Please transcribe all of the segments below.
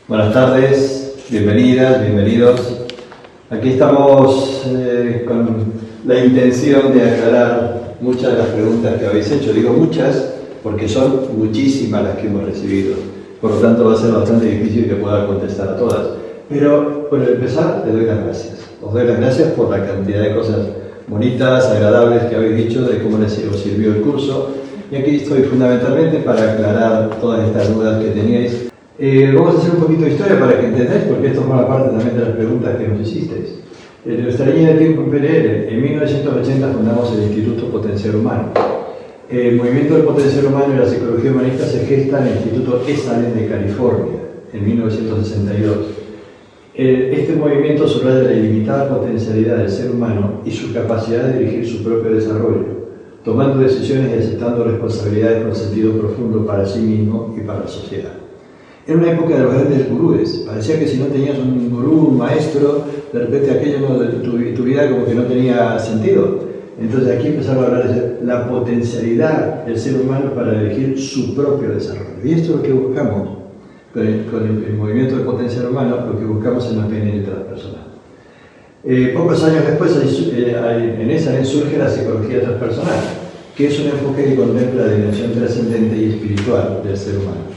Buenas tardes, bienvenidas, bienvenidos. Aquí estamos con la intención de aclarar muchas de las preguntas que habéis hecho. Digo muchas porque son muchísimas las que hemos recibido. Por lo tanto va a ser bastante difícil que pueda contestar a todas. Pero por empezar, les doy las gracias. Os doy las gracias por la cantidad de cosas bonitas, agradables que habéis dicho, de cómo les os sirvió el curso. Y aquí estoy fundamentalmente para aclarar todas estas dudas que teníais. Vamos a hacer un poquito de historia para que entendáis, porque esto forma parte también de las preguntas que nos hicisteis. En nuestra línea de tiempo en PNL, en 1980 fundamos el Instituto Potencial Humano. El movimiento del potencial humano y la psicología humanista se gesta en el Instituto Esalen de California, en 1962. Este movimiento subraya la ilimitada potencialidad del ser humano y su capacidad de dirigir su propio desarrollo, tomando decisiones y aceptando responsabilidades con sentido profundo para sí mismo y para la sociedad. Era una época de los grandes gurúes. Parecía que si no tenías un gurú, un maestro, de repente aquello de tu vida como que no tenía sentido. Entonces aquí empezaron a hablar de la potencialidad del ser humano para elegir su propio desarrollo. Y esto es lo que buscamos con el movimiento del potencial humano, lo que buscamos en la PNL transpersonal. Pocos años después, en esa surge la psicología transpersonal, que es un enfoque que contempla la dimensión trascendente y espiritual del ser humano.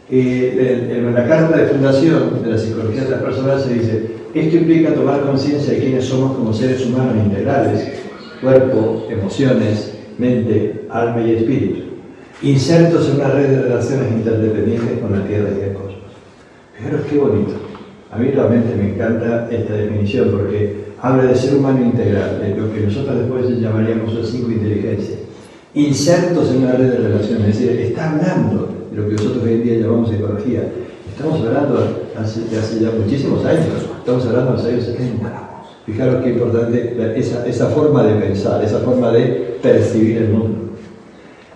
En la carta de fundación de la psicología transpersonal se dice: esto implica tomar conciencia de quiénes somos como seres humanos integrales, cuerpo, emociones, mente, alma y espíritu, insertos en una red de relaciones interdependientes con la Tierra y el cosmos. Fijaros qué bonito. A mí realmente me encanta esta definición porque habla de ser humano integral, de lo que nosotros después llamaríamos las 5 inteligencias. Insertos en una red de relaciones, es decir, está hablando de lo que nosotros hoy en día llamamos psicología. Estamos hablando de hace ya muchísimos años, estamos hablando de los años 70. Fijaros qué importante esa forma de pensar, esa forma de percibir el mundo.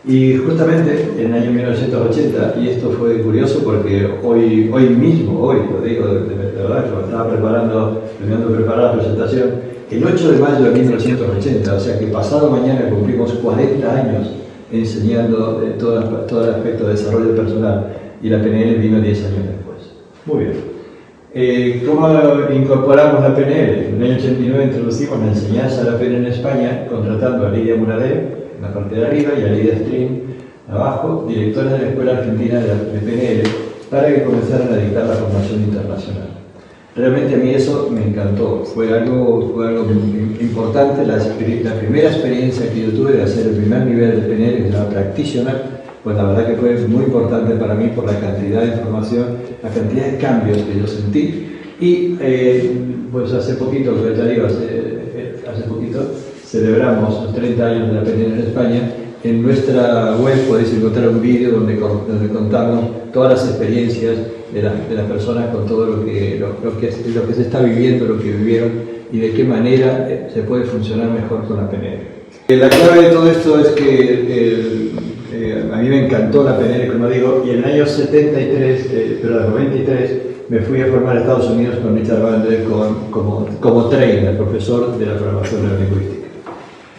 Y justamente en el año 1980, y esto fue curioso porque hoy lo digo de verdad, que lo estaba terminando de preparar la presentación, el 8 de mayo de 1980, o sea que pasado mañana cumplimos 40 años enseñando todo el aspecto de desarrollo personal, y la PNL vino 10 años después. Muy bien. ¿Cómo incorporamos la PNL? En el año 89 introducimos la enseñanza de la PNL en España, contratando a Lidia Muradé en la parte de arriba y a Lidia String abajo, directora de la Escuela Argentina de PNL, para que comenzaran a dictar la formación internacional. Realmente a mí eso me encantó, fue algo importante. La primera experiencia que yo tuve de hacer el primer nivel de PNL, que se llama Practitioner, pues la verdad que fue muy importante para mí por la cantidad de información, la cantidad de cambios que yo sentí. Y pues hace poquito, como ya digo, hace poquito celebramos los 30 años de la PNL en España. En nuestra web podéis encontrar un vídeo donde contamos todas las experiencias de las personas con todo lo que se está viviendo, lo que vivieron y de qué manera se puede funcionar mejor con la PNL. La clave de todo esto es que a mí me encantó la PNL, como digo, y en el año 93 me fui a formar a Estados Unidos con Richard Bandler como trainer, profesor de la programación neurolingüística.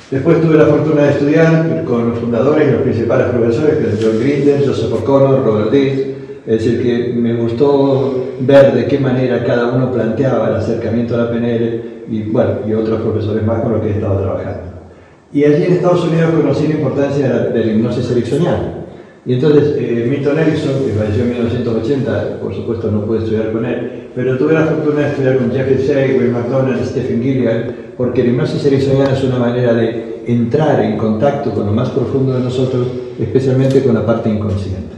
Después tuve la fortuna de estudiar con los fundadores y los principales profesores, que son John Grinder, Joseph O'Connor, Robert Dills. Es decir, que me gustó ver de qué manera cada uno planteaba el acercamiento a la PNL y otros profesores más con los que he estado trabajando. Y allí en Estados Unidos conocí la importancia de la hipnosis ericksoniana. Y entonces Milton Erickson, que falleció en 1980, por supuesto no pude estudiar con él, pero tuve la fortuna de estudiar con Jeffrey Sachs, Will McDonald, Stephen Gilligan, porque la hipnosis ericksoniana es una manera de entrar en contacto con lo más profundo de nosotros, especialmente con la parte inconsciente.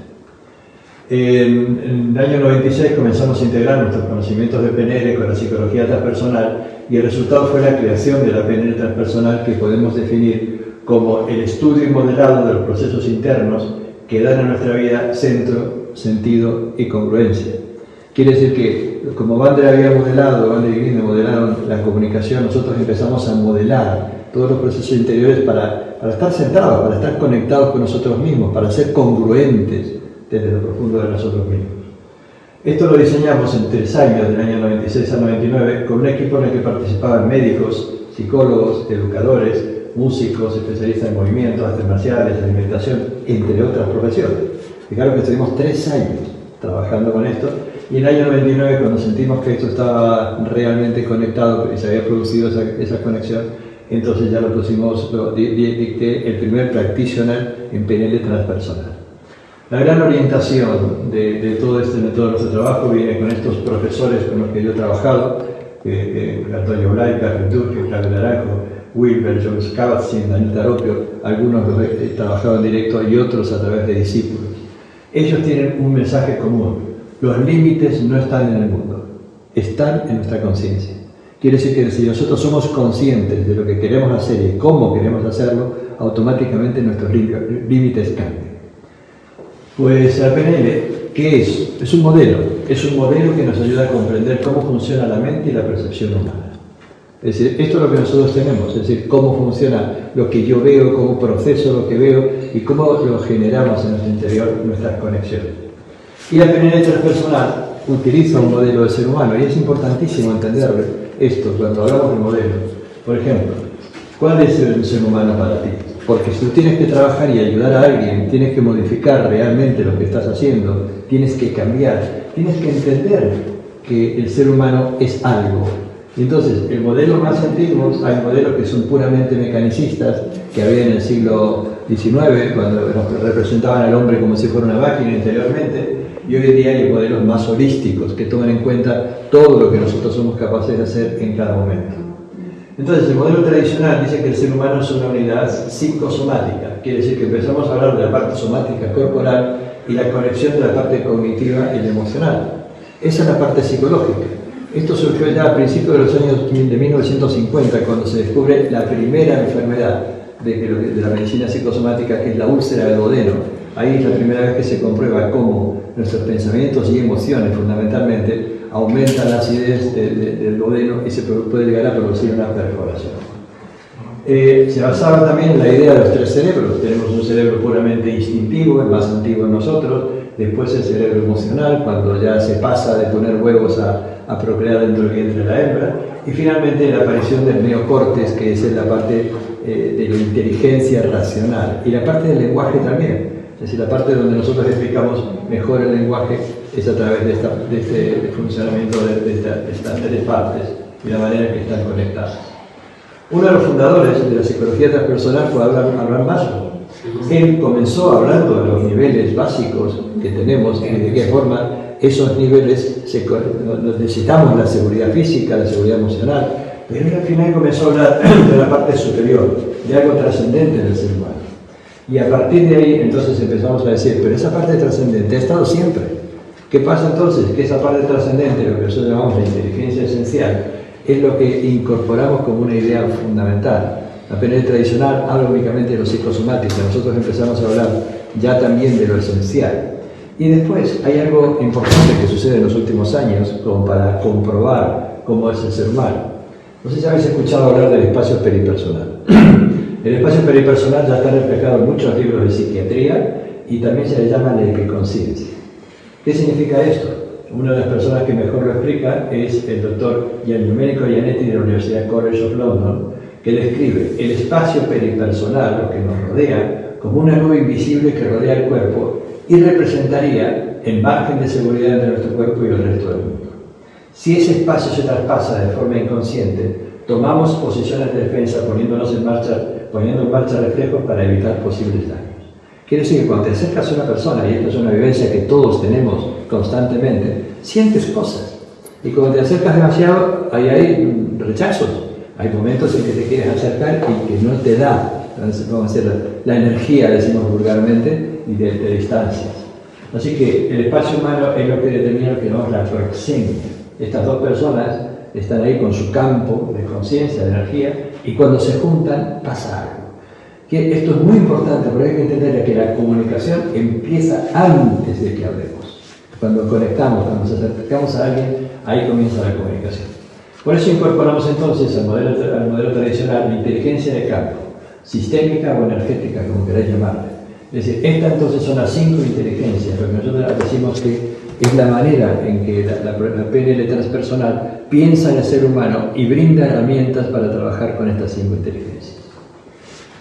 En el año 96 comenzamos a integrar nuestros conocimientos de PNL con la psicología transpersonal y el resultado fue la creación de la PNL transpersonal, que podemos definir como el estudio y modelado de los procesos internos que dan a nuestra vida centro, sentido y congruencia. Quiere decir que, como Bandler había modelado, Bandler y Grinder modelaron la comunicación, nosotros empezamos a modelar todos los procesos interiores para estar centrados, para estar conectados con nosotros mismos, para ser congruentes desde lo profundo de nosotros mismos. Esto lo diseñamos en 3 años, del año 96 al 99, con un equipo en el que participaban médicos, psicólogos, educadores, músicos, especialistas en movimientos, artes marciales, alimentación, entre otras profesiones. Fijaros que estuvimos 3 años trabajando con esto. Y en el año 99, cuando sentimos que esto estaba realmente conectado y se había producido esa conexión, entonces ya lo pusimos, dicté el primer practitioner en PNL transpersonal. La gran orientación de todo este método de nuestro trabajo viene con estos profesores con los que yo he trabajado, Antonio Blaica, Turque, Claudio Naranjo, Wilber, George Kabat-Zinn, Daniel Taropio, algunos los he trabajado en directo y otros a través de discípulos. Ellos tienen un mensaje común: los límites no están en el mundo, están en nuestra conciencia. Quiere decir que si nosotros somos conscientes de lo que queremos hacer y cómo queremos hacerlo, automáticamente nuestros límites cambian. Pues la PNL, ¿qué es? Es un modelo que nos ayuda a comprender cómo funciona la mente y la percepción humana. Es decir, esto es lo que nosotros tenemos, es decir, cómo funciona lo que yo veo, cómo proceso lo que veo y cómo lo generamos en nuestro interior, nuestras conexiones. Y la PNL transpersonal utiliza un modelo de ser humano y es importantísimo entender esto cuando hablamos de modelos. Por ejemplo, ¿cuál es el ser humano para ti? Porque si tú tienes que trabajar y ayudar a alguien, tienes que modificar realmente lo que estás haciendo, tienes que cambiar, tienes que entender que el ser humano es algo. Entonces, el modelo más antiguo, hay modelos que son puramente mecanicistas, que había en el siglo XIX, cuando representaban al hombre como si fuera una máquina interiormente, y hoy en día hay modelos más holísticos, que toman en cuenta todo lo que nosotros somos capaces de hacer en cada momento. Entonces, el modelo tradicional dice que el ser humano es una unidad psicosomática, quiere decir que empezamos a hablar de la parte somática corporal y la conexión de la parte cognitiva y la emocional. Esa es la parte psicológica. Esto surgió ya a principios de los años de 1950, cuando se descubre la primera enfermedad de la medicina psicosomática, que es la úlcera del duodeno. Ahí es la primera vez que se comprueba cómo nuestros pensamientos y emociones, fundamentalmente, aumentan la acidez del duodeno y se puede llegar a producir una perforación. Se basaba también en la idea de los tres cerebros. Tenemos un cerebro puramente instintivo, el más antiguo en nosotros, después el cerebro emocional, cuando ya se pasa de poner huevos a procrear dentro del vientre de la hembra, y finalmente la aparición del neocórtex, que es la parte de la inteligencia racional, y la parte del lenguaje también. Es decir, la parte donde nosotros explicamos mejor el lenguaje es a través de este funcionamiento de estas tres partes y la manera en que están conectadas. Uno de los fundadores de la psicología transpersonal fue Abraham Maslow. Él comenzó hablando de los niveles básicos que tenemos y de qué forma esos niveles necesitamos la seguridad física, la seguridad emocional, pero él al final comenzó a hablar de la parte superior, de algo trascendente del ser humano. Y a partir de ahí entonces empezamos a decir, pero esa parte trascendente ha estado siempre. ¿Qué pasa entonces? Que esa parte trascendente, lo que nosotros llamamos la inteligencia esencial, es lo que incorporamos como una idea fundamental. La PNL tradicional habla únicamente de lo psicosomático, nosotros empezamos a hablar ya también de lo esencial. Y después hay algo importante que sucede en los últimos años, como para comprobar cómo es el ser humano. No sé si habéis escuchado hablar del espacio peripersonal. El espacio peripersonal ya está reflejado en muchos libros de psiquiatría y también se le llama la epiconciencia. ¿Qué significa esto? Una de las personas que mejor lo explica es el doctor Giandomenico Gianetti de la Universidad College of London, que describe el espacio peripersonal, lo que nos rodea, como una nube invisible que rodea el cuerpo y representaría el margen de seguridad entre nuestro cuerpo y el resto del mundo. Si ese espacio se traspasa de forma inconsciente, tomamos posiciones de defensa poniendo en marcha reflejos para evitar posibles daños. Quiere decir que cuando te acercas a una persona, y esto es una vivencia que todos tenemos constantemente, sientes cosas. Y cuando te acercas demasiado, hay rechazos. Hay momentos en que te quieres acercar y que no te da, vamos a decir, la energía, decimos vulgarmente, y de distancias. Así que el espacio humano es lo que determina lo que llamamos la proxemia. Estas dos personas están ahí con su campo de conciencia, de energía, y cuando se juntan pasa algo. Que esto es muy importante porque hay que entender que la comunicación empieza antes de que hablemos. Cuando conectamos, cuando nos acercamos a alguien, ahí comienza la comunicación. Por eso incorporamos entonces al modelo tradicional la inteligencia de campo, sistémica o energética, como queráis llamarla. Es decir, estas entonces son las 5 inteligencias, lo que nosotros decimos que es la manera en que la PNL transpersonal piensa en el ser humano y brinda herramientas para trabajar con estas 5 inteligencias.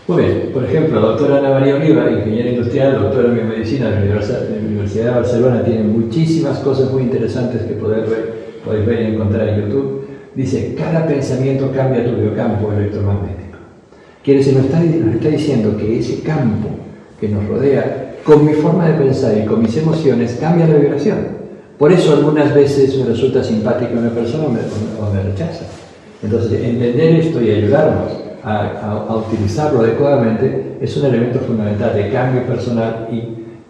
Muy bien, por ejemplo, la doctora Ana María Oliva, ingeniera industrial, doctora en biomedicina de la Universidad de Barcelona, tiene muchísimas cosas muy interesantes que podéis ver y encontrar en YouTube. Dice, cada pensamiento cambia tu biocampo electromagnético. Quiere decir, nos está diciendo que ese campo que nos rodea, con mi forma de pensar y con mis emociones, cambia la vibración. Por eso algunas veces me resulta simpática una persona o me rechaza. Entonces, entender esto y ayudarnos a utilizarlo adecuadamente es un elemento fundamental de cambio personal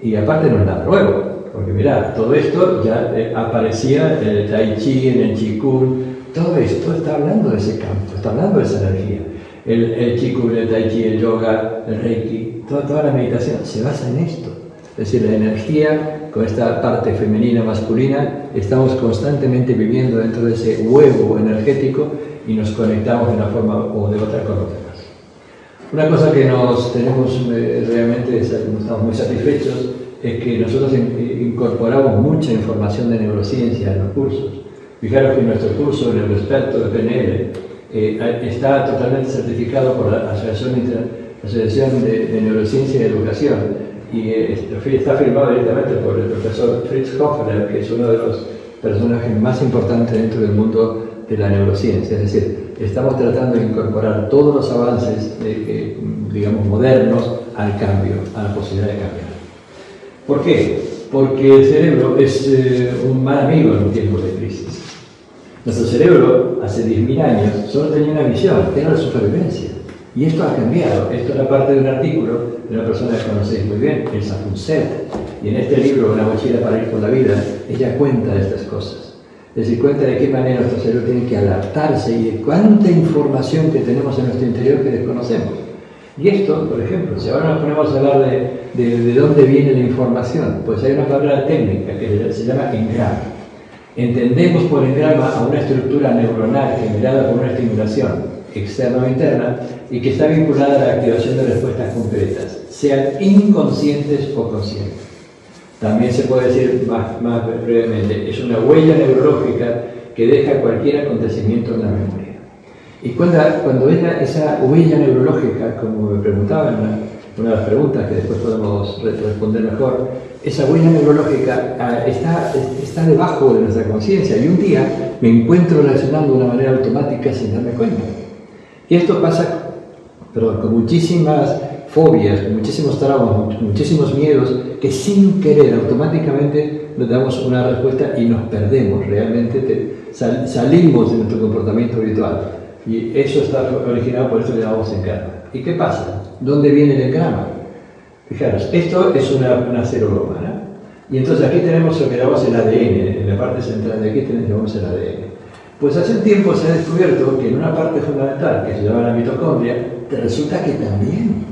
y aparte no es nada nuevo, porque mirad, todo esto ya aparecía en el Tai Chi, en el Qigong, todo esto está hablando de ese campo, está hablando de esa energía. El Qigong, el Tai Chi, el yoga, el Reiki, toda la meditación se basa en esto. Es decir, la energía, con esta parte femenina, masculina, estamos constantemente viviendo dentro de ese huevo energético y nos conectamos de una forma o de otra con los demás. Una cosa que realmente estamos muy satisfechos es que nosotros incorporamos mucha información de neurociencia en los cursos. Fijaros que nuestro curso Neuroexperto de PNL está totalmente certificado por la Asociación de Neurociencia y Educación y está firmado directamente por el profesor Fritz Hoffler, que es uno de los personajes más importantes dentro del mundo de la neurociencia. Es decir, estamos tratando de incorporar todos los avances, digamos, modernos al cambio, a la posibilidad de cambiar. ¿Por qué? Porque el cerebro es un mal amigo en un tiempo de crisis. Nuestro cerebro, hace 10.000 años, solo tenía una misión, que era la supervivencia. Y esto ha cambiado. Esto era parte de un artículo de una persona que conocéis muy bien, Elsa Funset. Y en este libro, Una mochila para ir por la vida, ella cuenta de estas cosas. Es decir, cuenta de qué manera nuestro cerebro tiene que adaptarse y de cuánta información que tenemos en nuestro interior que desconocemos. Y esto, por ejemplo, si ahora nos ponemos a hablar de dónde viene la información, pues hay una palabra técnica que se llama engrama. Entendemos por engrama a una estructura neuronal generada por una estimulación externa o interna y que está vinculada a la activación de respuestas concretas, sean inconscientes o conscientes. También se puede decir más brevemente, es una huella neurológica que deja cualquier acontecimiento en la memoria. Y cuando esa huella neurológica, como me preguntaba en una de las preguntas que después podemos responder mejor, esa huella neurológica está debajo de nuestra conciencia y un día me encuentro reaccionando de una manera automática sin darme cuenta. Y esto pasa con muchísimas fobias, con muchísimos traumas, muchísimos miedos, que sin querer automáticamente nos damos una respuesta y nos perdemos, realmente salimos de nuestro comportamiento habitual. Y eso está originado por esto que llamamos engrama. ¿Y qué pasa? ¿Dónde viene el engrama? Fijaros, esto es una celuloma, ¿no? Y entonces aquí tenemos lo que llamamos el ADN, en la parte central de aquí tenemos el ADN. Pues hace un tiempo se ha descubierto que en una parte fundamental, que se llama la mitocondria, resulta que también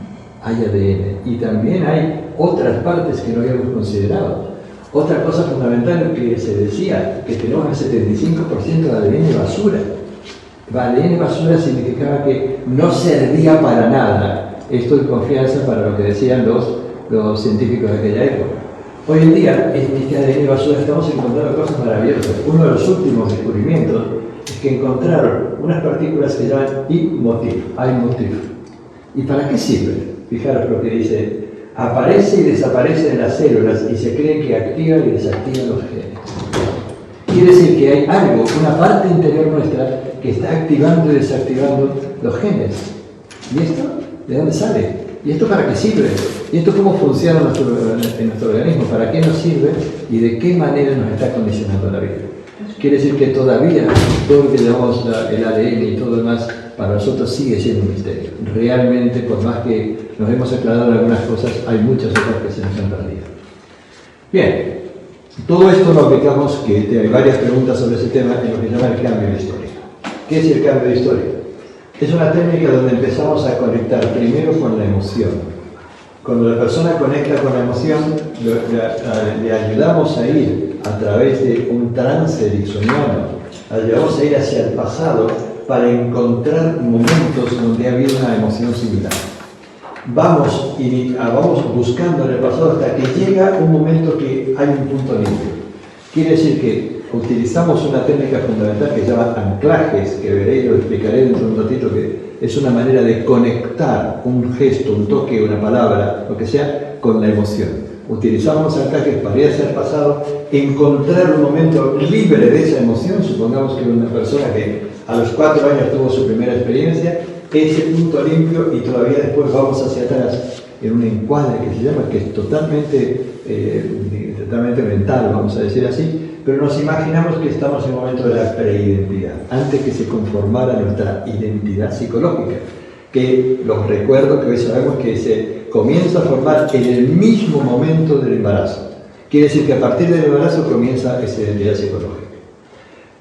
hay ADN y también hay otras partes que no habíamos considerado. Otra cosa fundamental que se decía, que tenemos el 75% de ADN basura. ADN basura significaba que no servía para nada. Esto de confianza para lo que decían los científicos de aquella época. Hoy en día, en este ADN basura estamos encontrando cosas maravillosas. Uno de los últimos descubrimientos es que encontraron unas partículas que se llaman iMotif. ¿Y para qué sirven? Fijaros lo que dice, aparece y desaparece en las células y se cree que activa y desactiva los genes. Quiere decir que hay algo, una parte interior nuestra, que está activando y desactivando los genes. ¿Y esto? ¿De dónde sale? ¿Y esto para qué sirve? ¿Y esto cómo funciona en nuestro organismo? ¿Para qué nos sirve? ¿Y de qué manera nos está condicionando la vida? Quiere decir que todavía todo lo que llamamos el ADN y todo lo demás para nosotros sigue siendo un misterio. Realmente, por más que nos hemos aclarado algunas cosas, hay muchas otras que se nos han perdido. Bien, todo esto lo aplicamos, que hay varias preguntas sobre ese tema, en lo que se llama el cambio de historia. ¿Qué es el cambio de historia? Es una técnica donde empezamos a conectar primero con la emoción. Cuando la persona conecta con la emoción, le ayudamos a ir a través de un trance ericksoniano, ayudamos a ir hacia el pasado para encontrar momentos donde ha habido una emoción similar. Vamos buscando en el pasado hasta que llega un momento que hay un punto limpio. Quiere decir que utilizamos una técnica fundamental que se llama anclajes, que veré y lo explicaré dentro de un ratito, que es una manera de conectar un gesto, un toque, una palabra, lo que sea, con la emoción. Utilizamos los anclajes para ir hacia el pasado, encontrar un momento libre de esa emoción. Supongamos que una persona que a los 4 años tuvo su primera experiencia, ese punto limpio, y todavía después vamos hacia atrás en un encuadre que se llama, que es totalmente mental, vamos a decir así, pero nos imaginamos que estamos en el momento de la preidentidad, antes que se conformara nuestra identidad psicológica, que los recuerdos que hoy sabemos que se comienza a formar en el mismo momento del embarazo. Quiere decir que a partir del embarazo comienza esa identidad psicológica.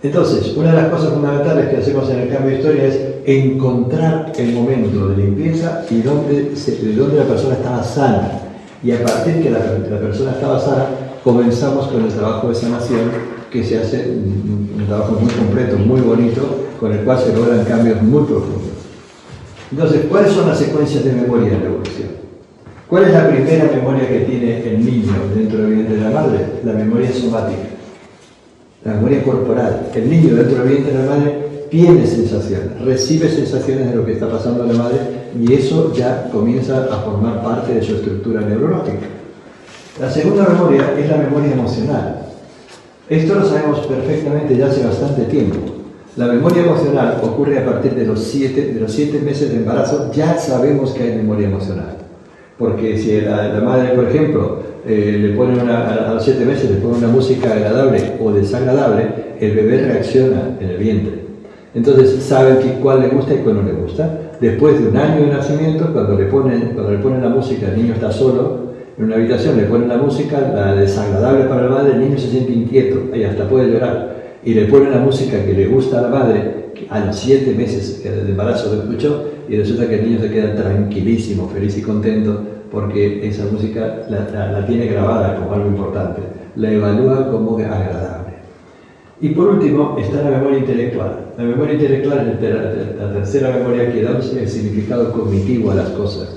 Entonces, una de las cosas fundamentales que hacemos en el cambio de historia es encontrar el momento de limpieza y de donde la persona estaba sana. Y a partir que la persona estaba sana, comenzamos con el trabajo de sanación, que se hace un trabajo muy completo, muy bonito, con el cual se logran cambios muy profundos. Entonces, ¿cuáles son las secuencias de memoria en la evolución? ¿Cuál es la primera memoria que tiene el niño dentro del vientre de la madre? La memoria somática, la memoria corporal. El niño dentro del vientre de la madre tiene sensaciones, recibe sensaciones de lo que está pasando en la madre, y eso ya comienza a formar parte de su estructura neurológica. La segunda memoria es la memoria emocional. Esto lo sabemos perfectamente ya hace bastante tiempo. La memoria emocional ocurre a partir de los 7 meses de embarazo. Ya sabemos que hay memoria emocional. Porque si la madre, por ejemplo, le pone a los 7 meses le pone una música agradable o desagradable, el bebé reacciona en el vientre. Entonces saben cuál le gusta y cuál no le gusta. Después de un año de nacimiento, cuando le ponen la música, el niño está solo en una habitación, le ponen la música, la desagradable para la madre, el niño se siente inquieto y hasta puede llorar. Y le ponen la música que le gusta a la madre, a los 7 meses de embarazo lo escuchó, y resulta que el niño se queda tranquilísimo, feliz y contento, porque esa música la tiene grabada como algo importante, la evalúa como agradable. Y por último está la memoria intelectual. La memoria intelectual es la tercera memoria que da un significado cognitivo a las cosas.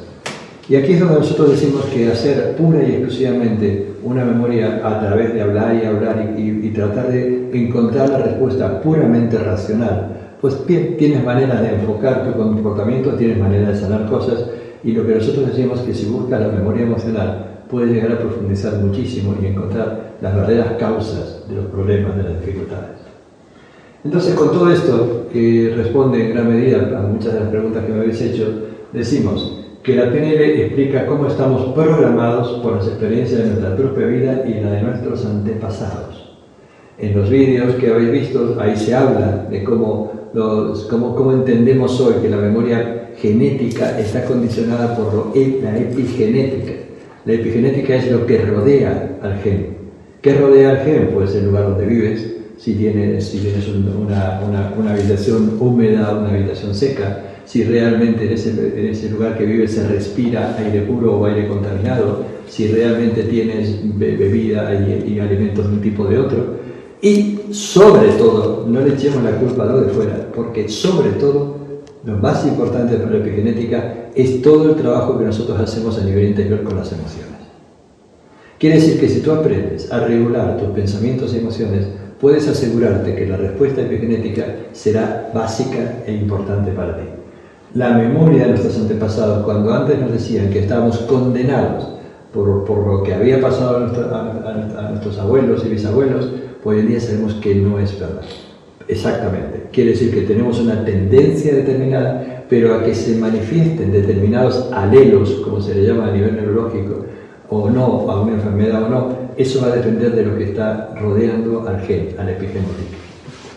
Y aquí es donde nosotros decimos que hacer pura y exclusivamente una memoria a través de hablar y hablar y tratar de encontrar la respuesta puramente racional, pues tienes manera de enfocar tu comportamiento, tienes manera de sanar cosas, y lo que nosotros decimos es que si buscas la memoria emocional, puedes llegar a profundizar muchísimo y encontrar las verdaderas causas de los problemas, de las dificultades. Entonces, con todo esto, que responde en gran medida a muchas de las preguntas que me habéis hecho, decimos que la PNL explica cómo estamos programados por las experiencias de nuestra propia vida y la de nuestros antepasados. En los vídeos que habéis visto, ahí se habla de cómo entendemos hoy que la memoria genética está condicionada por la epigenética. La epigenética es lo que rodea al gen. ¿Qué rodea al gen? Pues el lugar donde vives, si tienes una habitación húmeda, una habitación seca, si realmente en ese lugar que vives se respira aire puro o aire contaminado, si realmente tienes bebida y alimentos de un tipo o de otro. Y sobre todo, no le echemos la culpa a lo de fuera, porque sobre todo, lo más importante para la epigenética es todo el trabajo que nosotros hacemos a nivel interior con las emociones. Quiere decir que si tú aprendes a regular tus pensamientos y emociones, puedes asegurarte que la respuesta epigenética será básica e importante para ti. La memoria de nuestros antepasados, cuando antes nos decían que estábamos condenados por lo que había pasado a nuestros abuelos y bisabuelos, pues hoy en día sabemos que no es verdad. Exactamente. Quiere decir que tenemos una tendencia determinada, pero a que se manifiesten determinados alelos, como se le llama a nivel neurológico, o no, a una enfermedad o no, eso va a depender de lo que está rodeando al gen, a la epigenética.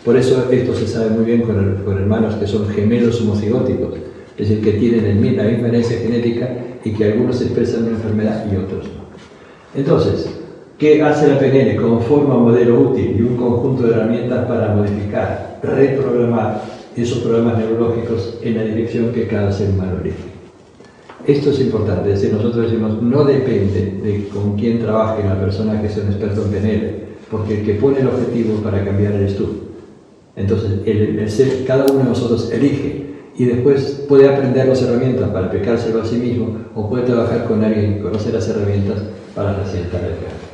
Por eso esto se sabe muy bien con hermanos que son gemelos homocigóticos, es decir, que tienen la misma herencia genética y que algunos expresan una enfermedad y otros no. Entonces, ¿qué hace la PNL? Conforma un modelo útil y un conjunto de herramientas para modificar, reprogramar esos programas neurológicos en la dirección que cada ser humano elige. Esto es importante, es decir, nosotros decimos, no depende de con quién trabaje una persona que sea un experto en PNL, porque el que pone el objetivo para cambiar eres tú. Entonces, cada uno de nosotros elige y después puede aprender las herramientas para aplicárselo a sí mismo o puede trabajar con alguien que conoce las herramientas para facilitar el cambio.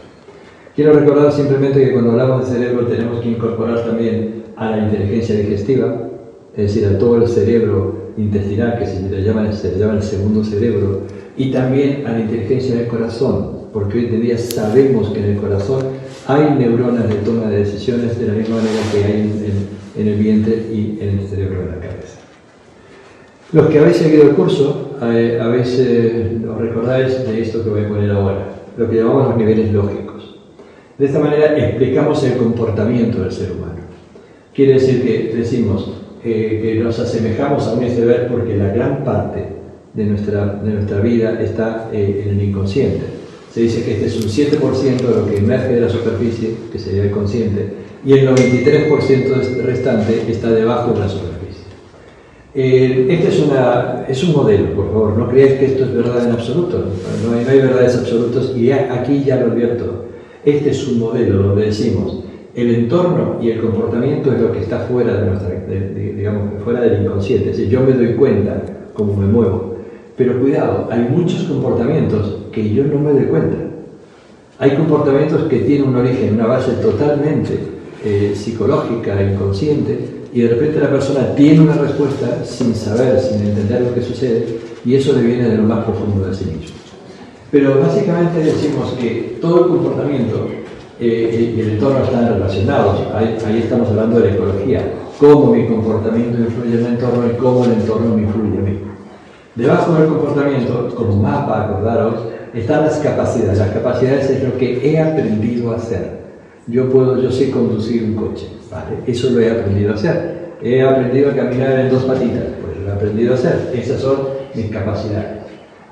Quiero recordar simplemente que cuando hablamos de cerebro tenemos que incorporar también a la inteligencia digestiva, es decir, a todo el cerebro intestinal, que se le llama el segundo cerebro, y también a la inteligencia del corazón, porque hoy en día sabemos que en el corazón hay neuronas de toma de decisiones de la misma manera que hay en el vientre y en el cerebro de la cabeza. Los que habéis seguido el curso, os recordáis de esto que voy a poner ahora, lo que llamamos los niveles lógicos. De esta manera explicamos el comportamiento del ser humano. Quiere decir que decimos que nos asemejamos a un iceberg porque la gran parte de nuestra vida está en el inconsciente. Se dice que este es un 7% de lo que emerge de la superficie, que sería el consciente, y el 93% restante está debajo de la superficie. Este es un modelo, por favor, no creáis que esto es verdad en absoluto, no hay verdades absolutas, y aquí ya lo advierto. Este es un modelo donde decimos el entorno y el comportamiento es lo que está fuera fuera del inconsciente, es decir, yo me doy cuenta cómo me muevo, pero cuidado, hay muchos comportamientos que yo no me doy cuenta. Hay comportamientos que tienen un origen, una base totalmente psicológica, inconsciente, y de repente la persona tiene una respuesta sin saber, sin entender lo que sucede, y eso le viene de lo más profundo de sí mismo. Pero básicamente decimos que todo el comportamiento y el entorno están relacionados. Ahí estamos hablando de la ecología, cómo mi comportamiento influye en el entorno y cómo el entorno me influye a mí. Debajo del comportamiento, como mapa, acordaros, están las capacidades. Las capacidades es lo que he aprendido a hacer. Yo sé conducir un coche, ¿vale? Eso lo he aprendido a hacer. He aprendido a caminar en dos patitas, pues lo he aprendido a hacer. Esas son mis capacidades.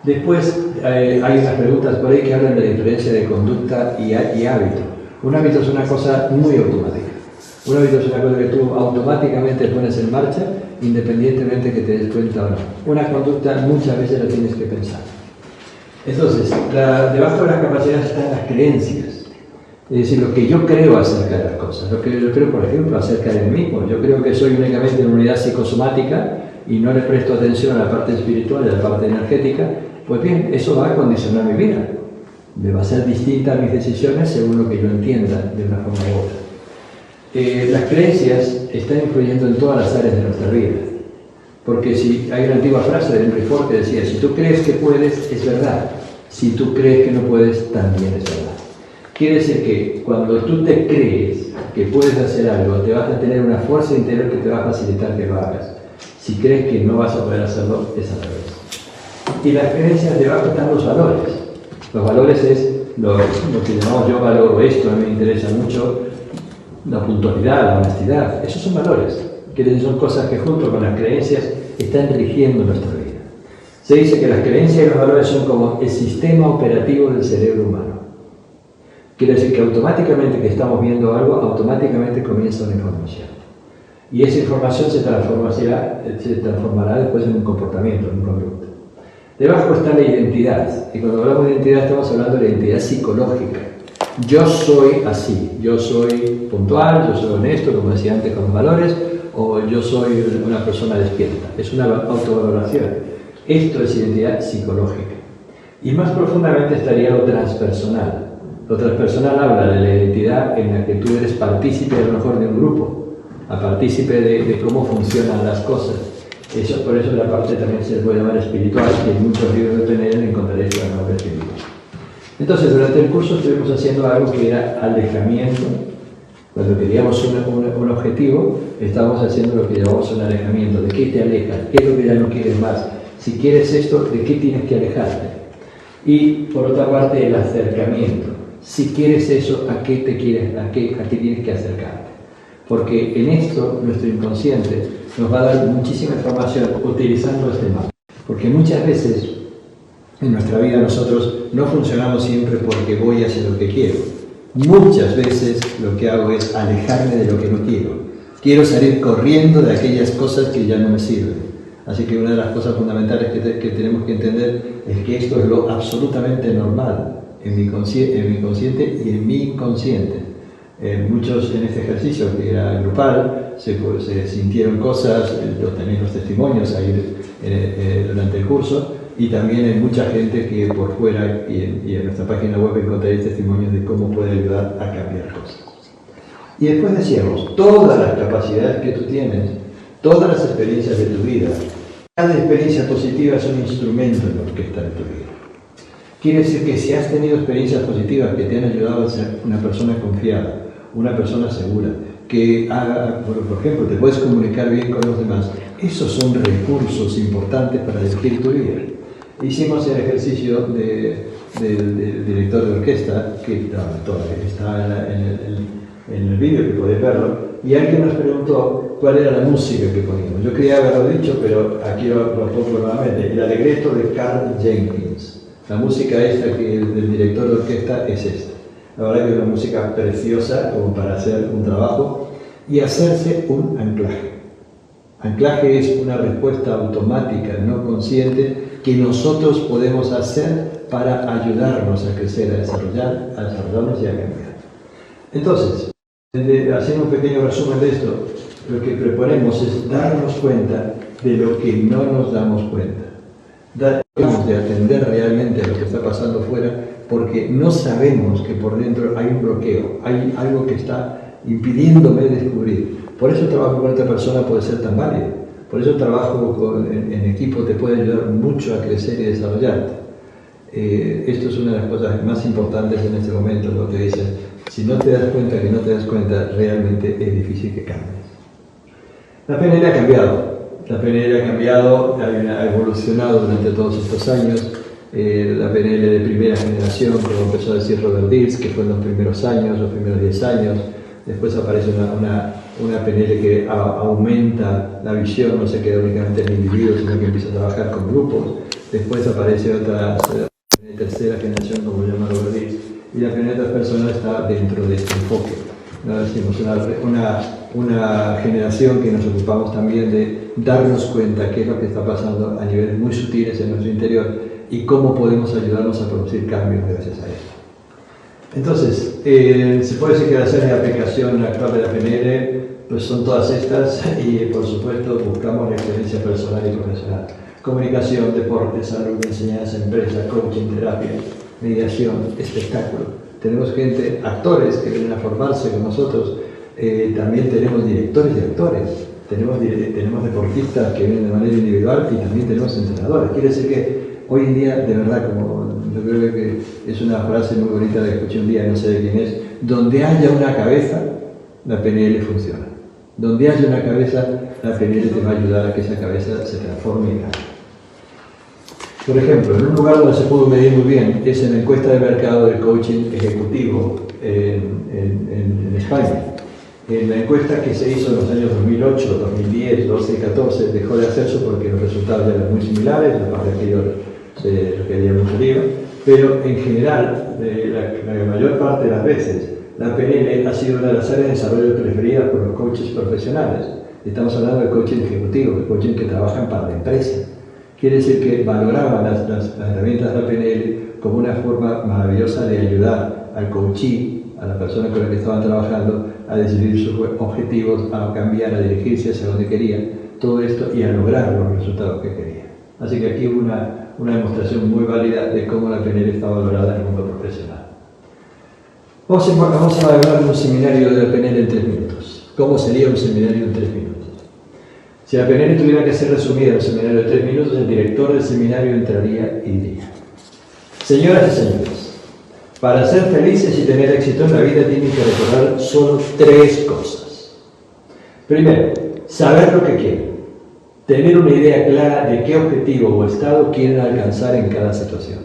Después hay unas preguntas por ahí que hablan de la diferencia de conducta y hábito. Un hábito es una cosa muy automática. Un hábito es una cosa que tú automáticamente pones en marcha, independientemente que te des cuenta o no. Una conducta muchas veces la tienes que pensar. Entonces, debajo de las capacidades están las creencias. Es decir, lo que yo creo acerca de las cosas. Lo que yo creo, por ejemplo, acerca de mí mismo. Yo creo que soy únicamente una unidad psicosomática y no le presto atención a la parte espiritual y a la parte energética. Pues bien, eso va a condicionar mi vida. Me va a ser distinta a mis decisiones según lo que yo entienda de una forma u otra. Las creencias están influyendo en todas las áreas de nuestra vida. Porque si hay una antigua frase de Henry Ford que decía, si tú crees que puedes, es verdad. Si tú crees que no puedes, también es verdad. Quiere decir que cuando tú te crees que puedes hacer algo, te vas a tener una fuerza interior que te va a facilitar que lo hagas. Si crees que no vas a poder hacerlo, es al revés. Y las creencias debajo están los valores. Los valores es lo que llamamos yo valoro esto, a mí me interesa mucho la puntualidad, la honestidad. Esos son valores, que son cosas que junto con las creencias están rigiendo nuestra vida. Se dice que las creencias y los valores son como el sistema operativo del cerebro humano. Quiere decir que automáticamente que estamos viendo algo, automáticamente comienza una información. Y esa información se transformará después en un comportamiento, en un conducta. Debajo está la identidad. Y cuando hablamos de identidad estamos hablando de la identidad psicológica. Yo soy así. Yo soy puntual, yo soy honesto, como decía antes, con los valores, o yo soy una persona despierta. Es una autovaloración. Esto es identidad psicológica. Y más profundamente estaría lo transpersonal. Lo transpersonal habla de la identidad en la que tú eres partícipe a lo mejor de un grupo, a partícipe de cómo funcionan las cosas. Por eso la parte también se puede llamar espiritual, que en muchos libros de PNL encontraréis la nombre espiritual. Entonces, durante el curso estuvimos haciendo algo que era alejamiento. Cuando queríamos un objetivo, estábamos haciendo lo que llamamos un alejamiento. ¿De qué te alejas? ¿Qué es lo que ya no quieres más? Si quieres esto, ¿de qué tienes que alejarte? Y por otra parte, el acercamiento. Si quieres eso, ¿a qué tienes que acercarte? Porque en esto, nuestro inconsciente nos va a dar muchísima información utilizando este mapa. Porque muchas veces en nuestra vida nosotros no funcionamos siempre porque voy hacia lo que quiero. Muchas veces lo que hago es alejarme de lo que no quiero. Quiero salir corriendo de aquellas cosas que ya no me sirven. Así que una de las cosas fundamentales que tenemos que entender es que esto es lo absolutamente normal en mi consciente y en mi inconsciente. Muchos en este ejercicio, que era grupal, se sintieron cosas, tenéis los testimonios ahí durante el curso, y también hay mucha gente que por fuera y en nuestra página web encontraréis testimonios de cómo puede ayudar a cambiar cosas. Y después decíamos, todas las capacidades que tú tienes, todas las experiencias de tu vida, cada experiencia positiva es un instrumento en la orquesta de tu vida. Quiere decir que si has tenido experiencias positivas que te han ayudado a ser una persona confiada, una persona segura, que haga, por ejemplo, te puedes comunicar bien con los demás, esos son recursos importantes para dirigir tu vida. Hicimos el ejercicio del director de orquesta, que todavía está en el vídeo, que podéis verlo, y alguien nos preguntó cuál era la música que poníamos. Yo quería haberlo dicho, pero aquí lo pongo nuevamente. El Allegretto de Karl Jenkins. La música esta que del director de orquesta es esta. La verdad que es una música preciosa como para hacer un trabajo y hacerse un anclaje. Anclaje es una respuesta automática, no consciente, que nosotros podemos hacer para ayudarnos a crecer, a desarrollarnos y a cambiar. Entonces, haciendo un pequeño resumen de esto, lo que proponemos es darnos cuenta de lo que no nos damos cuenta. Debemos de atender realmente a lo que está pasando fuera, porque no sabemos que por dentro hay un bloqueo, hay algo que está impidiéndome descubrir. Por eso el trabajo con otra persona puede ser tan válido. Por eso el trabajo en equipo te puede ayudar mucho a crecer y desarrollarte. Esto es una de las cosas más importantes en este momento, lo que dicen. Si no te das cuenta que no te das cuenta, realmente es difícil que cambies. La PNL ha cambiado. La PNL ha cambiado, ha evolucionado durante todos estos años. La PNL de primera generación, como empezó a decir Robert Dills, que fue en los primeros años, los primeros 10 años. Después aparece una PNL que aumenta la visión, no se queda únicamente en el individuo, sino que empieza a trabajar con grupos. Después aparece otra tercera generación, como lo llama Robert Dills, y la PNL transpersonal está dentro de este enfoque. ¿No? Decimos una generación que nos ocupamos también de darnos cuenta qué es lo que está pasando a niveles muy sutiles en nuestro interior y cómo podemos ayudarnos a producir cambios gracias a esto. Entonces, se puede decir que la serie de aplicación actual de la PNL pues son todas estas y por supuesto buscamos la excelencia personal y profesional. Comunicación, deporte, salud, enseñanza, empresa, coaching, terapia, mediación, espectáculo. Tenemos gente, actores que vienen a formarse con nosotros, también tenemos directores y actores, tenemos deportistas que vienen de manera individual y también tenemos entrenadores. Quiere decir que hoy en día, de verdad, como yo creo que es una frase muy bonita que escuché un día, no sé de quién es, donde haya una cabeza, la PNL funciona. Donde haya una cabeza, la PNL te va a ayudar a que esa cabeza se transforme en algo. Por ejemplo, en un lugar donde se pudo medir muy bien es en la encuesta de mercado del coaching ejecutivo en España. En la encuesta que se hizo en los años 2008, 2010, 12 y 14 dejó de hacerse porque los resultados ya eran muy similares, la parte anterior se requería mucho lío, pero en general, la mayor parte de las veces, la PNL ha sido una de las áreas de desarrollo preferidas por los coaches profesionales. Estamos hablando del coaching ejecutivo, del coaching que trabajan para la empresa. Quiere decir que valoraban las herramientas de la PNL como una forma maravillosa de ayudar al coachee, a la persona con la que estaban trabajando, a decidir sus objetivos, a cambiar, a dirigirse hacia donde quería, todo esto y a lograr los resultados que quería. Así que aquí hubo una demostración muy válida de cómo la PNL está valorada en el mundo profesional. Vamos a hablar de un seminario de la PNL en 3 minutos. ¿Cómo sería un seminario en 3 minutos? Si la PNL tuviera que ser resumida en un seminario de 3 minutos, el director del seminario entraría y diría: señoras y señores, para ser felices y tener éxito en la vida tienen que recordar solo 3 cosas. Primero, saber lo que quieren. Tener una idea clara de qué objetivo o estado quieren alcanzar en cada situación.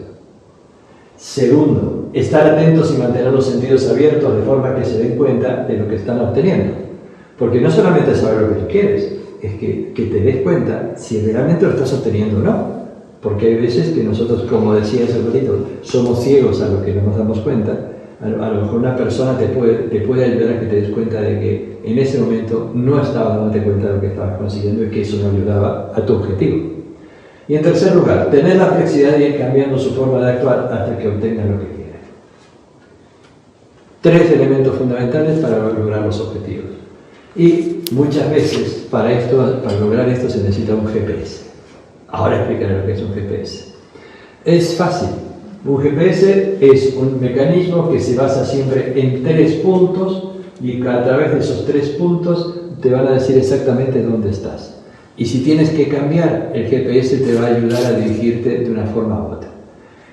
Segundo, estar atentos y mantener los sentidos abiertos de forma que se den cuenta de lo que están obteniendo. Porque no solamente saber lo que tú quieres, es que te des cuenta si realmente lo estás obteniendo o no. Porque hay veces que nosotros, como decía hace ratito, somos ciegos a lo que no nos damos cuenta. A lo mejor una persona te puede ayudar a que te des cuenta de que en ese momento no estabas dándote cuenta de lo que estabas consiguiendo y que eso no ayudaba a tu objetivo. Y en tercer lugar, tener la flexibilidad de ir cambiando su forma de actuar hasta que obtengan lo que quieren. 3 elementos fundamentales para lograr los objetivos. Y muchas veces para lograr esto se necesita un GPS. Ahora explicaré lo que es un GPS. Es fácil. Un GPS es un mecanismo que se basa siempre en 3 puntos y a través de esos 3 puntos te van a decir exactamente dónde estás. Y si tienes que cambiar, el GPS te va a ayudar a dirigirte de una forma u otra.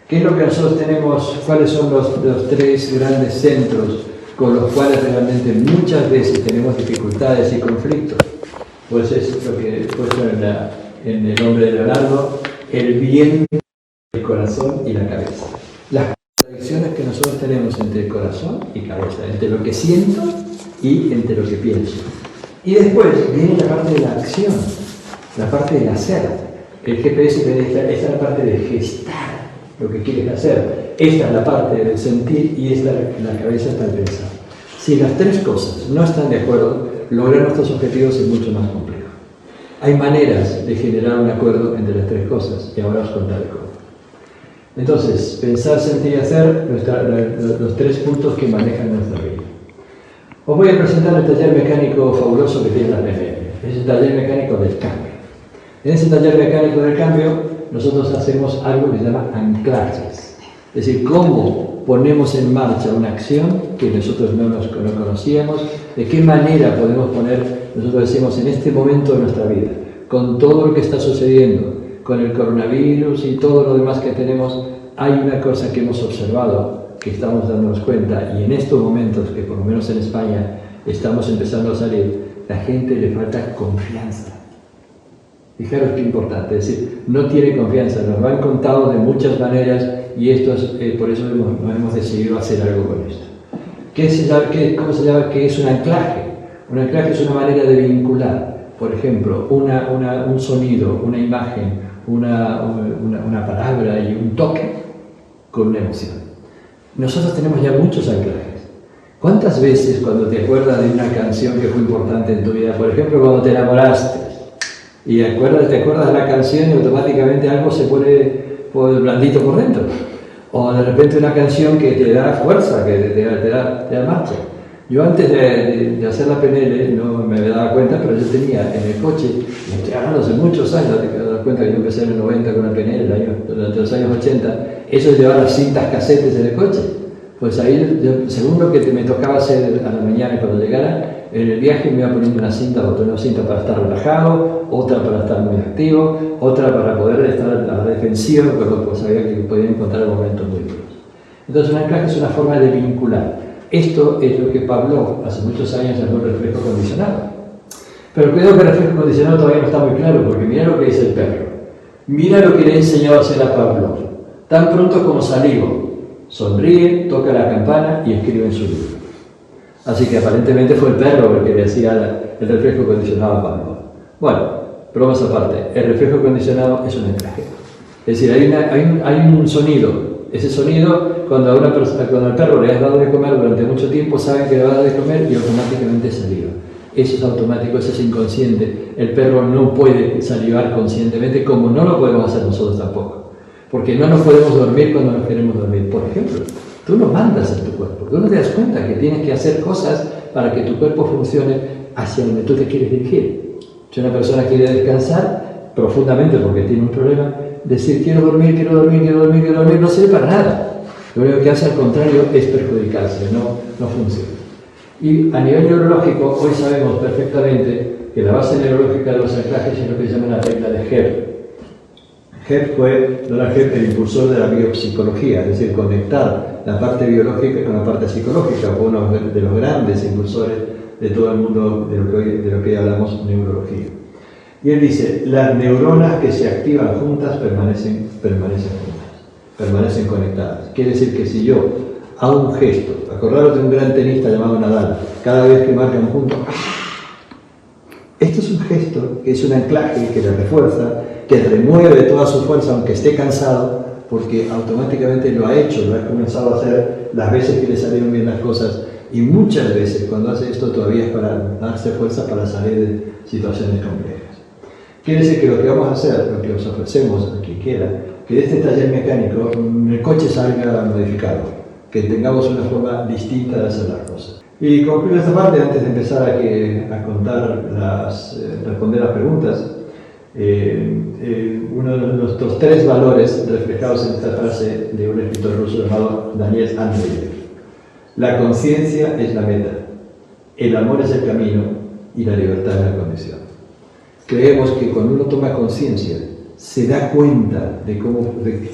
¿Qué es lo que nosotros tenemos? ¿Cuáles son los 3 grandes centros con los cuales realmente muchas veces tenemos dificultades y conflictos? Pues es lo que he puesto en el nombre de Leonardo, el bien, el corazón y la cabeza. Las contradicciones que nosotros tenemos entre el corazón y cabeza, entre lo que siento y entre lo que pienso. Y después viene la parte de la acción, la parte del hacer. El GPS te dice, esta es la parte de gestar lo que quieres hacer. Esta es la parte del sentir y esta la cabeza está el pensar. Si las 3 cosas no están de acuerdo, lograr nuestros objetivos es mucho más complejo. Hay maneras de generar un acuerdo entre las 3 cosas y ahora os contaré cómo. Entonces, pensar, sentir y hacer, los 3 puntos que manejan nuestra vida. Os voy a presentar el taller mecánico fabuloso que tiene la PNL. Es el taller mecánico del cambio. En ese taller mecánico del cambio, nosotros hacemos algo que se llama anclajes. Es decir, cómo ponemos en marcha una acción que nosotros no conocíamos, de qué manera podemos poner, nosotros decimos, en este momento de nuestra vida, con todo lo que está sucediendo, con el coronavirus y todo lo demás que tenemos, hay una cosa que hemos observado, que estamos dándonos cuenta, y en estos momentos, que por lo menos en España estamos empezando a salir, la gente le falta confianza. Fijaros qué importante, es decir, no tiene confianza, nos lo han contado de muchas maneras y esto es, por eso hemos decidido hacer algo con esto. ¿Cómo se llama? ¿Qué es un anclaje? Un anclaje es una manera de vincular, por ejemplo, un sonido, una imagen, una palabra y un toque con una emoción. Nosotros tenemos ya muchos anclajes. ¿Cuántas veces cuando te acuerdas de una canción que fue importante en tu vida, por ejemplo, cuando te enamoraste, y te acuerdas de la canción y automáticamente algo se pone blandito por dentro? O de repente una canción que te da fuerza, que te da marcha. Yo antes de hacer la PNL no me había dado cuenta, pero yo tenía en el coche, me estoy hablando hace muchos años, te das cuenta que yo empecé en el 90 con la PNL, durante los años 80, eso de llevar las cintas casetes en el coche. Pues ahí, según lo que me tocaba hacer a la mañana cuando llegara, en el viaje me iba poniendo una cinta para estar relajado, otra para estar muy activo, otra para poder estar a la defensiva, porque sabía que podía encontrar momentos muy duros. Entonces, un anclaje es una forma de vincular. Esto es lo que Pavlov hace muchos años llamó el reflejo condicionado. Pero cuidado que el reflejo condicionado todavía no está muy claro, porque mira lo que dice el perro. Mira lo que le he enseñado a hacer a Pavlov. Tan pronto como salió, sonríe, toca la campana y escribe en su libro. Así que aparentemente fue el perro el que le hacía el reflejo condicionado a Pavlov. Bueno, bromas aparte, el reflejo condicionado es un anclaje. Es decir, hay un sonido. Ese sonido, cuando al perro le has dado de comer durante mucho tiempo, sabe que le va a dar de comer y automáticamente saliva. Eso es automático, eso es inconsciente. El perro no puede salivar conscientemente, como no lo podemos hacer nosotros tampoco. Porque no nos podemos dormir cuando nos queremos dormir. Por ejemplo, tú no mandas en tu cuerpo. Tú no te das cuenta que tienes que hacer cosas para que tu cuerpo funcione hacia donde tú te quieres dirigir. Si una persona quiere descansar profundamente porque tiene un problema, decir quiero dormir, no sirve para nada. Lo único que hace al contrario es perjudicarse, no funciona. Y a nivel neurológico, hoy sabemos perfectamente que la base neurológica de los anclajes es lo que se llama la regla de Hebb. Hebb fue, Donald Hebb, el impulsor de la biopsicología, es decir, conectar la parte biológica con la parte psicológica. Fue uno de los grandes impulsores de todo el mundo de lo que hoy hablamos neurología. Y él dice, las neuronas que se activan juntas permanecen juntas, permanecen conectadas. Quiere decir que si yo hago un gesto, acordaros de un gran tenista llamado Nadal, cada vez que marcan juntos, esto es un gesto que es un anclaje que le refuerza, que remueve toda su fuerza aunque esté cansado, porque automáticamente lo ha hecho, lo ha comenzado a hacer las veces que le salieron bien las cosas, y muchas veces cuando hace esto todavía es para darse fuerza para salir de situaciones complejas. Quiere decir que lo que vamos a hacer, lo que os ofrecemos a quien quiera, que de este taller mecánico el coche salga modificado, que tengamos una forma distinta de hacer las cosas. Y concluyo esta parte antes de empezar a responder las preguntas. Uno de los tres valores reflejados en esta frase de un escritor ruso llamado Daniel Andreyev. La conciencia es la meta, el amor es el camino y la libertad es la condición. Creemos que cuando uno toma conciencia, se da cuenta de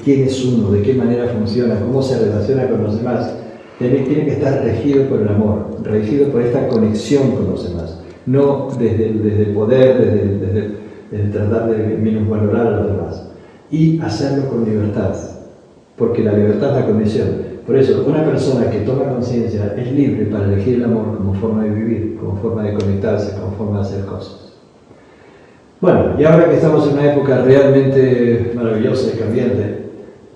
quién es uno, de qué manera funciona, cómo se relaciona con los demás, tiene que estar regido por el amor, regido por esta conexión con los demás, no desde el poder, desde tratar de minusvalorar a los demás, y hacerlo con libertad, porque la libertad es la condición. Por eso, una persona que toma conciencia es libre para elegir el amor como forma de vivir, como forma de conectarse, como forma de hacer cosas. Bueno, y ahora que estamos en una época realmente maravillosa y cambiante,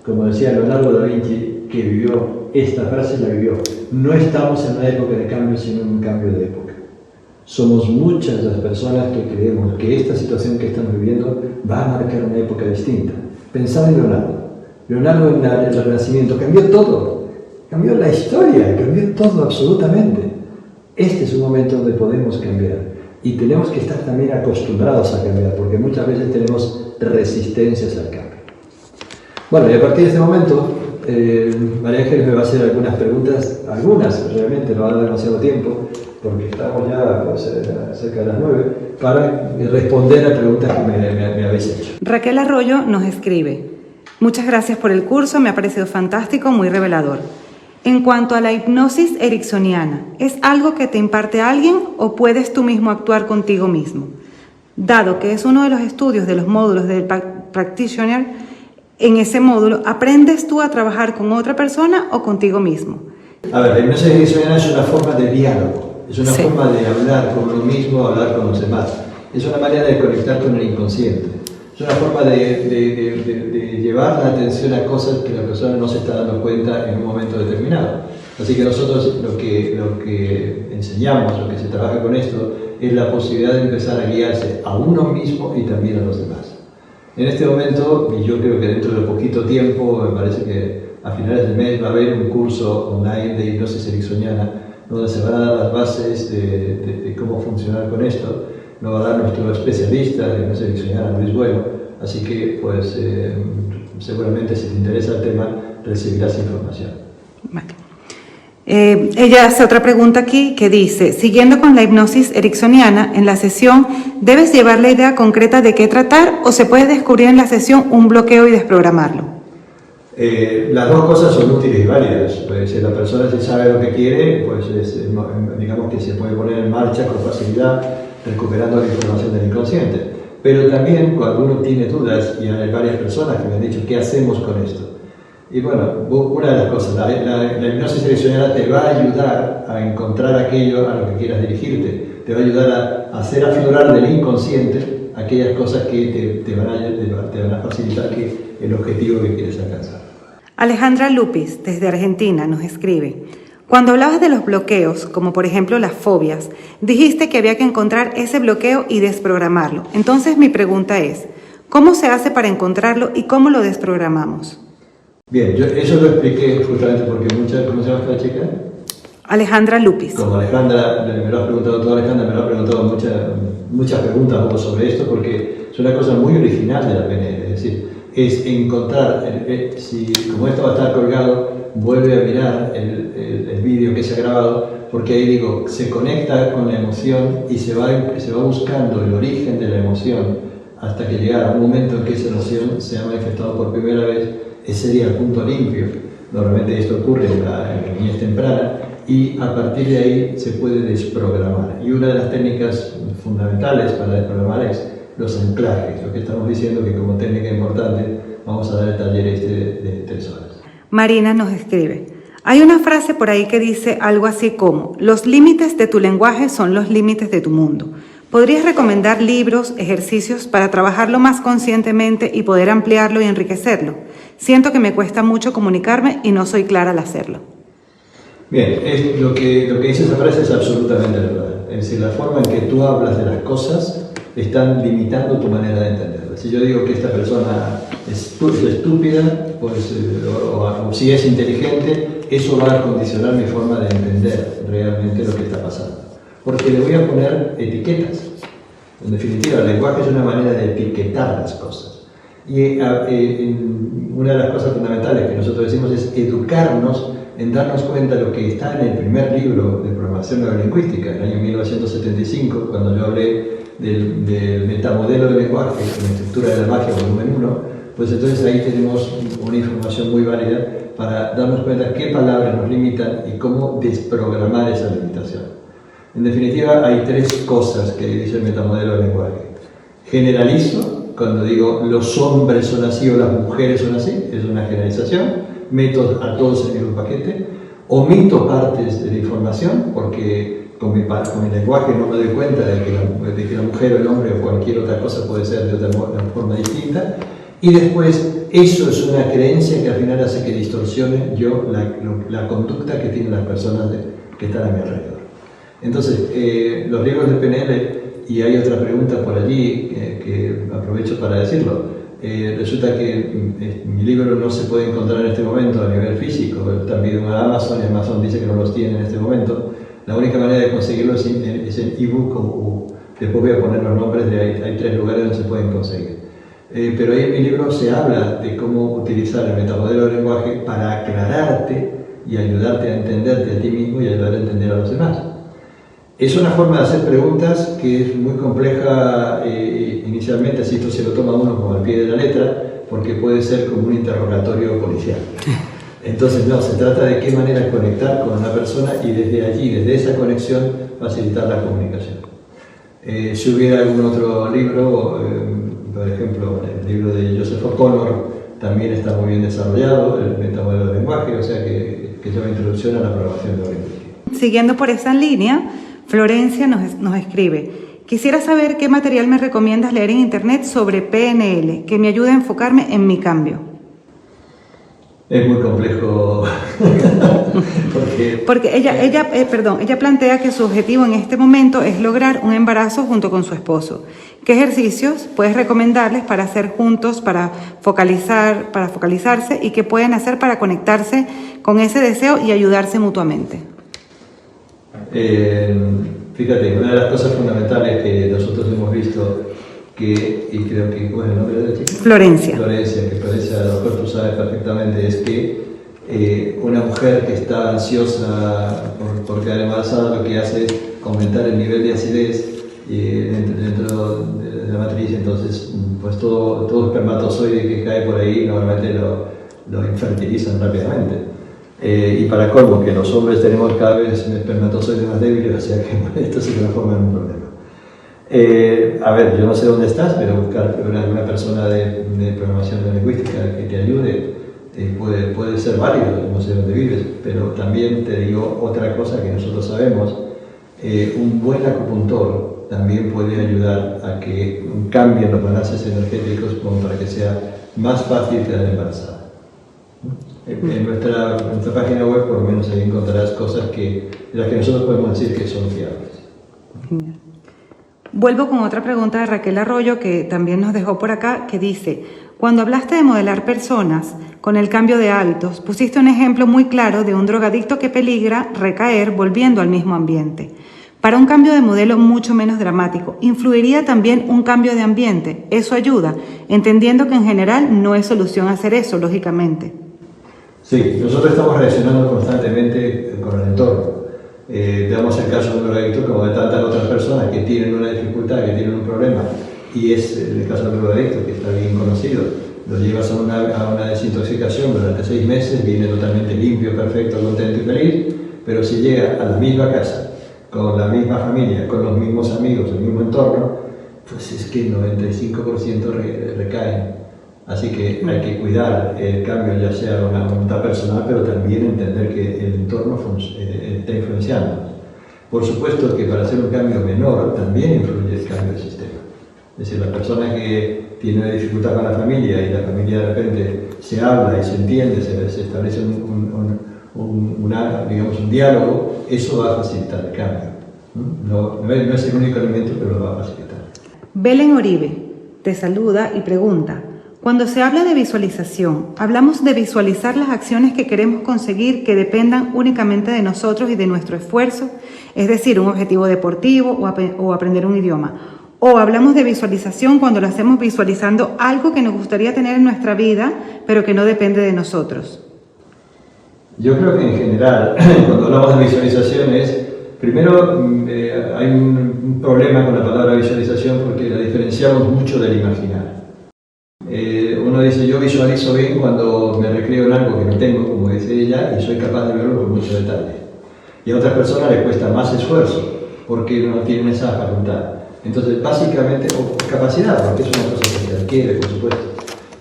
como decía Leonardo da Vinci, que vivió esta frase, la vivió. No estamos en una época de cambio, sino en un cambio de época. Somos muchas las personas que creemos que esta situación que estamos viviendo va a marcar una época distinta. Pensad en Leonardo. Leonardo en el Renacimiento cambió todo. Cambió la historia, cambió todo absolutamente. Este es un momento donde podemos cambiar. Y tenemos que estar también acostumbrados a cambiar, porque muchas veces tenemos resistencias al cambio. Bueno, y a partir de este momento, María Ángeles me va a hacer algunas preguntas, realmente no va a dar demasiado tiempo, porque estamos ya cerca de las 9, para responder a preguntas que me habéis hecho. Raquel Arroyo nos escribe: muchas gracias por el curso, me ha parecido fantástico, muy revelador. En cuanto a la hipnosis ericksoniana, ¿es algo que te imparte alguien o puedes tú mismo actuar contigo mismo? Dado que es uno de los estudios de los módulos del Practitioner, en ese módulo, ¿aprendes tú a trabajar con otra persona o contigo mismo? A ver, la hipnosis ericksoniana es una forma de diálogo, es una forma de hablar con uno mismo, hablar con los demás. Es una manera de conectar con el inconsciente. Es una forma de llevar la atención a cosas que la persona no se está dando cuenta en un momento determinado. Así que nosotros lo que enseñamos, lo que se trabaja con esto, es la posibilidad de empezar a guiarse a uno mismo y también a los demás. En este momento, y yo creo que dentro de poquito tiempo, me parece que a finales del mes va a haber un curso online de hipnosis ericksoniana donde se van a dar las bases de cómo funcionar con esto. Lo va a dar nuestro especialista de hipnosis ericksoniana, Luis Bueno, así que pues seguramente si te interesa el tema recibirás información. Vale. Ella hace otra pregunta aquí que dice: siguiendo con la hipnosis ericksoniana, en la sesión ¿debes llevar la idea concreta de qué tratar o se puede descubrir en la sesión un bloqueo y desprogramarlo? Las dos cosas son útiles y válidas. Pues, si la persona si sabe lo que quiere, pues digamos que se puede poner en marcha con facilidad, recuperando la información del inconsciente. Pero también cuando uno tiene dudas, y hay varias personas que me han dicho ¿qué hacemos con esto? Y bueno, una de las cosas, la hipnosis ericksoniana te va a ayudar a encontrar aquello a lo que quieras dirigirte, te va a ayudar a hacer aflorar del inconsciente aquellas cosas que te van a facilitar el objetivo que quieres alcanzar. Alejandra Lupis, desde Argentina, nos escribe: cuando hablabas de los bloqueos, como por ejemplo las fobias, dijiste que había que encontrar ese bloqueo y desprogramarlo. Entonces mi pregunta es, ¿cómo se hace para encontrarlo y cómo lo desprogramamos? Bien, yo eso lo expliqué justamente porque ¿cómo se llama esta chica? Alejandra Lupis. Como Alejandra, me lo has preguntado tú, Alejandra, me lo has preguntado muchas preguntas sobre esto, porque es una cosa muy original de la PNL, es decir, es encontrar, como esto va a estar colgado, vuelve a mirar el vídeo que se ha grabado, porque ahí digo, se conecta con la emoción y se va buscando el origen de la emoción hasta que llega a un momento en que esa emoción se ha manifestado por primera vez. Ese sería el punto limpio. Normalmente esto ocurre en la niñez temprana y a partir de ahí se puede desprogramar. Y una de las técnicas fundamentales para desprogramar es los anclajes, lo que estamos diciendo que como técnica importante vamos a dar el taller de 3 horas. Marina nos escribe: hay una frase por ahí que dice algo así como: los límites de tu lenguaje son los límites de tu mundo. ¿Podrías recomendar libros, ejercicios para trabajarlo más conscientemente y poder ampliarlo y enriquecerlo? Siento que me cuesta mucho comunicarme y no soy clara al hacerlo. Bien, lo que dice esa frase es absolutamente verdad. Es decir, la forma en que tú hablas de las cosas están limitando tu manera de entenderlas. Si yo digo que esta persona es estúpida, pues, o si es inteligente, eso va a condicionar mi forma de entender realmente lo que está pasando. Porque le voy a poner etiquetas. En definitiva, el lenguaje es una manera de etiquetar las cosas. Y una de las cosas fundamentales que nosotros decimos es educarnos en darnos cuenta de lo que está en el primer libro de programación neurolingüística, en el año 1975, cuando yo hablé del metamodelo del lenguaje, la estructura de la magia, volumen 1, pues entonces ahí tenemos una información muy válida para darnos cuenta qué palabras nos limitan y cómo desprogramar esa limitación. En definitiva, hay tres cosas que dice el metamodelo del lenguaje. Generalizo, cuando digo los hombres son así o las mujeres son así, es una generalización. Meto a todos en el mismo paquete. Omito partes de la información, porque con mi lenguaje no me doy cuenta de que la mujer o el hombre o cualquier otra cosa puede ser de otra forma distinta. Y después, eso es una creencia que al final hace que distorsione yo la conducta que tienen las personas que están a mi alrededor. Entonces, los libros de PNL, y hay otra pregunta por allí que aprovecho para decirlo, resulta que mi libro no se puede encontrar en este momento a nivel físico, también en Amazon, y Amazon dice que no los tiene en este momento. La única manera de conseguirlo es en ebook o después voy a poner los nombres, hay 3 lugares donde se pueden conseguir. Pero ahí en mi libro se habla de cómo utilizar el metamodelo del lenguaje para aclararte y ayudarte a entenderte a ti mismo y ayudar a entender a los demás. Es una forma de hacer preguntas que es muy compleja inicialmente, si esto se lo toma uno como al pie de la letra, porque puede ser como un interrogatorio policial. Entonces no, se trata de qué manera conectar con una persona y desde allí, desde esa conexión, facilitar la comunicación. Si hubiera algún otro libro, por ejemplo, el libro de Joseph O'Connor también está muy bien desarrollado, el metamodelo del lenguaje, o sea que llama introducción a la programación neurolingüística. Siguiendo por esa línea, Florencia nos escribe: quisiera saber qué material me recomiendas leer en internet sobre PNL, que me ayude a enfocarme en mi cambio. Es muy complejo porque ella plantea que su objetivo en este momento es lograr un embarazo junto con su esposo. ¿Qué ejercicios puedes recomendarles para hacer juntos, para focalizarse, y qué pueden hacer para conectarse con ese deseo y ayudarse mutuamente? Fíjate, una de las cosas fundamentales que nosotros hemos visto, y creo que, ¿cómo es el nombre de la chica? Florencia. Que Florencia, a lo mejor tú sabes perfectamente, es que una mujer que está ansiosa por quedar embarazada, lo que hace es aumentar el nivel de acidez dentro de la matriz. Entonces, pues todo espermatozoide que cae por ahí normalmente lo infertilizan rápidamente. Y para colmo, que los hombres tenemos cada vez espermatozoides más débiles, o sea que esto se transforma en un problema. A ver, yo no sé dónde estás, pero buscar una persona de programación neurolingüística que te ayude puede ser válido, no sé dónde vives, pero también te digo otra cosa que nosotros sabemos, un buen acupuntor también puede ayudar a que cambien los balances energéticos como para que sea más fácil quedar embarazada. En nuestra página web por lo menos ahí encontrarás cosas de las que nosotros podemos decir que son fiables. Vuelvo con otra pregunta de Raquel Arroyo, que también nos dejó por acá, que dice: cuando hablaste de modelar personas con el cambio de hábitos, pusiste un ejemplo muy claro de un drogadicto que peligra recaer volviendo al mismo ambiente. Para un cambio de modelo mucho menos dramático, ¿influiría también un cambio de ambiente? Eso ayuda, entendiendo que en general no es solución hacer eso, lógicamente. Sí, nosotros estamos reaccionando constantemente con el entorno. Damos el caso de un drogadicto como de tantas otras personas que tienen una dificultad, que tienen un problema, y es el caso del drogadicto, que está bien conocido. Lo llevas a una desintoxicación durante 6 meses, viene totalmente limpio, perfecto, contento y feliz, pero si llega a la misma casa, con la misma familia, con los mismos amigos, el mismo entorno, pues es que el 95% recaen. Así que hay que cuidar el cambio, ya sea una voluntad personal, pero también entender que el entorno está influenciando. Por supuesto que para hacer un cambio menor también influye el cambio del sistema. Es decir, la persona que tiene una dificultad con la familia y la familia de repente se habla y se entiende, se establece un diálogo, eso va a facilitar el cambio. No es el único elemento, pero lo va a facilitar. Belén Oribe te saluda y pregunta: cuando se habla de visualización, ¿hablamos de visualizar las acciones que queremos conseguir que dependan únicamente de nosotros y de nuestro esfuerzo? Es decir, un objetivo deportivo o aprender un idioma. O hablamos de visualización cuando lo hacemos visualizando algo que nos gustaría tener en nuestra vida, pero que no depende de nosotros. Yo creo que en general, cuando hablamos de visualizaciones, primero hay un problema con la palabra visualización porque la diferenciamos mucho del imaginar. Uno dice, yo visualizo bien cuando me recreo en algo que no tengo, como dice ella, y soy capaz de verlo con mucho detalle. Y a otras personas les cuesta más esfuerzo porque no tienen esa facultad. Entonces, básicamente, o capacidad, porque es una cosa que se adquiere, por supuesto.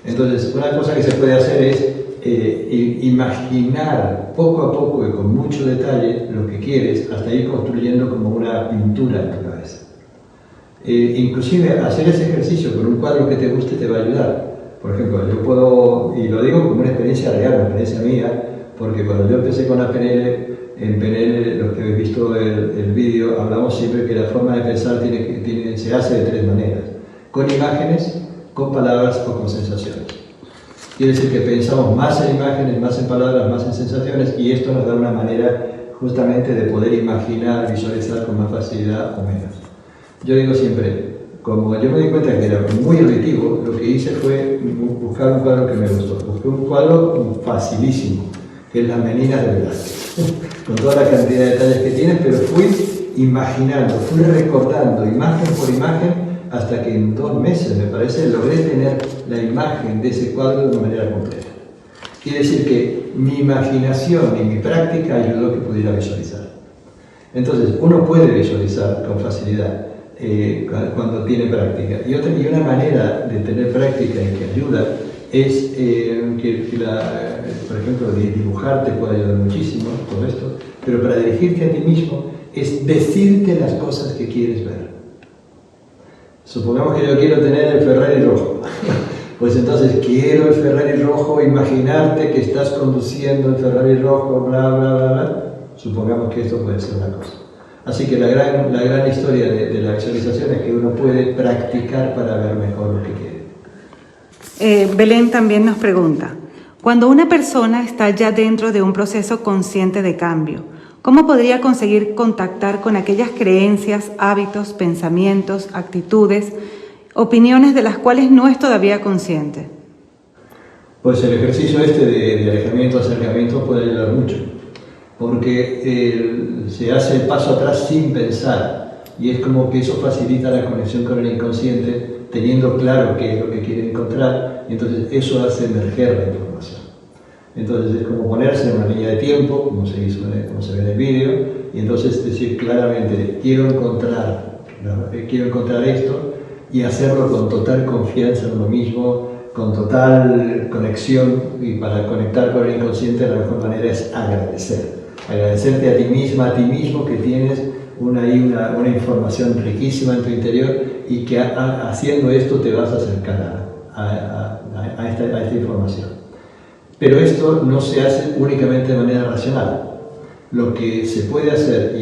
Entonces, una cosa que se puede hacer es imaginar poco a poco y con mucho detalle lo que quieres hasta ir construyendo como una pintura en tu cabeza. Inclusive hacer ese ejercicio con un cuadro que te guste te va a ayudar. Por ejemplo, yo puedo, y lo digo como una experiencia real, una experiencia mía, porque cuando yo empecé con la PNL, en PNL, los que habéis visto el vídeo, hablamos siempre que la forma de pensar se hace de tres maneras: con imágenes, con palabras o con sensaciones. Quiere decir que pensamos más en imágenes, más en palabras, más en sensaciones, y esto nos da una manera justamente de poder imaginar, visualizar con más facilidad o menos. Yo digo siempre, como yo me di cuenta que era muy intuitivo, lo que hice fue buscar un cuadro que me gustó. Busqué un cuadro facilísimo, que es Las Meninas de Velázquez, con toda la cantidad de detalles que tiene, pero fui imaginando, fui recordando imagen por imagen, hasta que en 2 meses, me parece, logré tener la imagen de ese cuadro de una manera completa. Quiere decir que mi imaginación y mi práctica ayudó a que pudiera visualizar. Entonces, uno puede visualizar con facilidad cuando tiene práctica. Y una manera de tener práctica y que ayuda es por ejemplo, dibujar te puede ayudar muchísimo, todo esto, pero para dirigirte a ti mismo es decirte las cosas que quieres ver. Supongamos que yo quiero tener el Ferrari rojo. Pues entonces quiero el Ferrari rojo, imaginarte que estás conduciendo el Ferrari rojo, bla, bla, bla, bla. Supongamos que esto puede ser una cosa. Así que la gran historia de la visualización es que uno puede practicar para ver mejor lo que quiere. Belén también nos pregunta, cuando una persona está ya dentro de un proceso consciente de cambio, ¿cómo podría conseguir contactar con aquellas creencias, hábitos, pensamientos, actitudes, opiniones de las cuales no es todavía consciente? Pues el ejercicio de alejamiento, acercamiento puede ayudar mucho, porque se hace el paso atrás sin pensar, y es como que eso facilita la conexión con el inconsciente, teniendo claro qué es lo que quiere encontrar, y entonces eso hace emerger la información. Entonces es como ponerse en una línea de tiempo, como se ve en el vídeo, y entonces decir claramente, quiero encontrar esto, y hacerlo con total confianza en uno mismo, con total conexión, y para conectar con el inconsciente la mejor manera es agradecerte a ti misma, a ti mismo, que tienes una información riquísima en tu interior y que haciendo esto te vas a acercar a esta información. Pero esto no se hace únicamente de manera racional. Lo que se puede hacer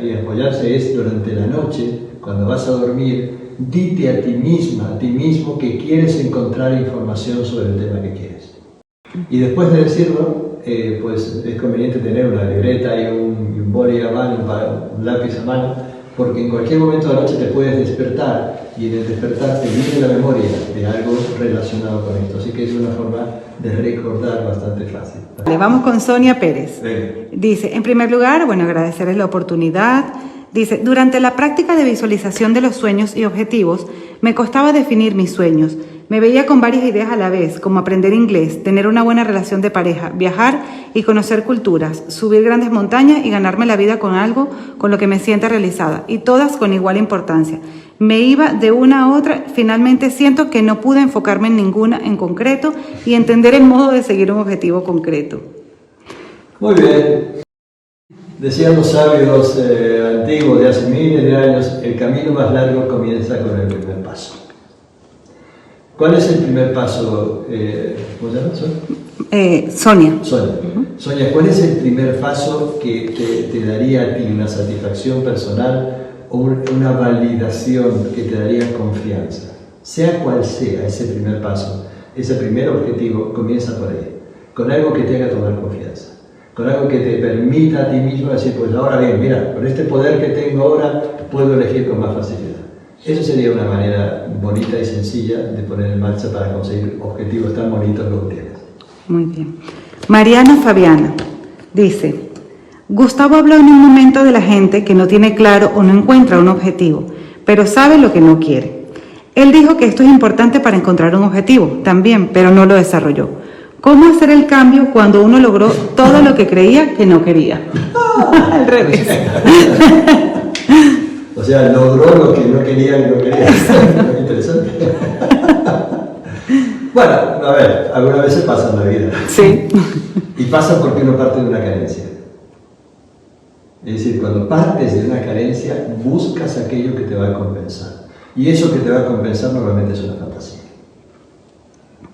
y apoyarse es durante la noche, cuando vas a dormir, dite a ti misma, a ti mismo, que quieres encontrar información sobre el tema que quieres. Y después de decirlo, pues es conveniente tener una libreta y un boli a mano, un lápiz a mano, porque en cualquier momento de la noche te puedes despertar y en el despertar te viene la memoria de algo relacionado con esto. Así que es una forma de recordar bastante fácil. Vamos con Sonia Pérez. Bien. Dice, en primer lugar, agradecerles la oportunidad. Dice, durante la práctica de visualización de los sueños y objetivos, me costaba definir mis sueños. Me veía con varias ideas a la vez, como aprender inglés, tener una buena relación de pareja, viajar y conocer culturas, subir grandes montañas y ganarme la vida con algo con lo que me sienta realizada, y todas con igual importancia. Me iba de una a otra, finalmente siento que no pude enfocarme en ninguna en concreto y entender el modo de seguir un objetivo concreto. Muy bien. Decían los sabios antiguos de hace miles de años, el camino más largo comienza con el primer paso. ¿Cuál es el primer paso? ¿Cómo se llama? Sonia. Sonia. Sonia, ¿cuál es el primer paso que te daría a ti una satisfacción personal o una validación que te daría confianza? Sea cual sea ese primer paso, ese primer objetivo, comienza por ahí, con algo que te haga tomar confianza. Con algo que te permita a ti mismo decir, pues ahora bien, mira, con este poder que tengo ahora puedo elegir con más facilidad. Esa sería una manera bonita y sencilla de poner en marcha para conseguir objetivos tan bonitos como tienes. Muy bien. Mariana Fabiana dice: Gustavo habló en un momento de la gente que no tiene claro o no encuentra un objetivo, pero sabe lo que no quiere. Él dijo que esto es importante para encontrar un objetivo también, pero no lo desarrolló. ¿Cómo hacer el cambio cuando uno logró todo lo que creía que no quería? Al revés. O sea, logró lo que no quería y no quería. Muy interesante. Bueno, a ver, algunas veces pasa en la vida. Sí. Y pasa porque uno parte de una carencia. Es decir, cuando partes de una carencia, buscas aquello que te va a compensar. Y eso que te va a compensar normalmente es una fantasía.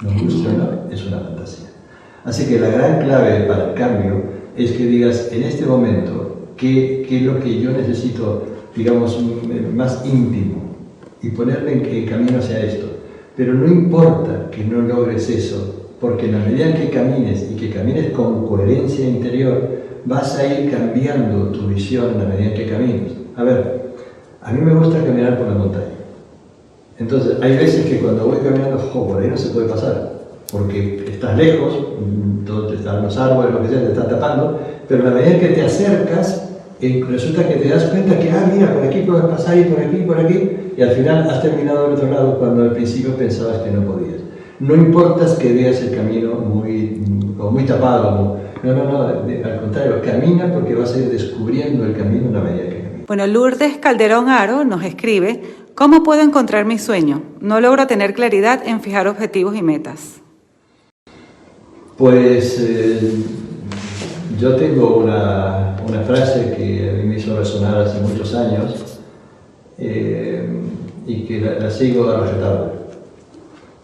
No gusta, ¿no? Es una fantasía. Así que la gran clave para el cambio es que digas, en este momento, ¿qué es lo que yo necesito, digamos, más íntimo? Y ponerme en camino hacia esto. Pero no importa que no logres eso, porque en la medida que camines y que camines con coherencia interior, vas a ir cambiando tu visión en la medida que camines. A ver, a mí me gusta caminar por la montaña. Entonces, hay veces que cuando voy caminando, por ahí no se puede pasar, porque estás lejos, donde están los árboles, lo que sea, te están tapando, pero a la medida que te acercas, resulta que te das cuenta que, mira, por aquí puedes pasar y por aquí, y al final has terminado del otro lado cuando al principio pensabas que no podías. No importa que veas el camino muy tapado, no, al contrario, camina porque vas a ir descubriendo el camino en la medida que caminas. Bueno, Lourdes Calderón Aro nos escribe: ¿cómo puedo encontrar mi sueño? No logro tener claridad en fijar objetivos y metas. Pues yo tengo una frase que a mí me hizo resonar hace muchos años y que la sigo a rajatabla.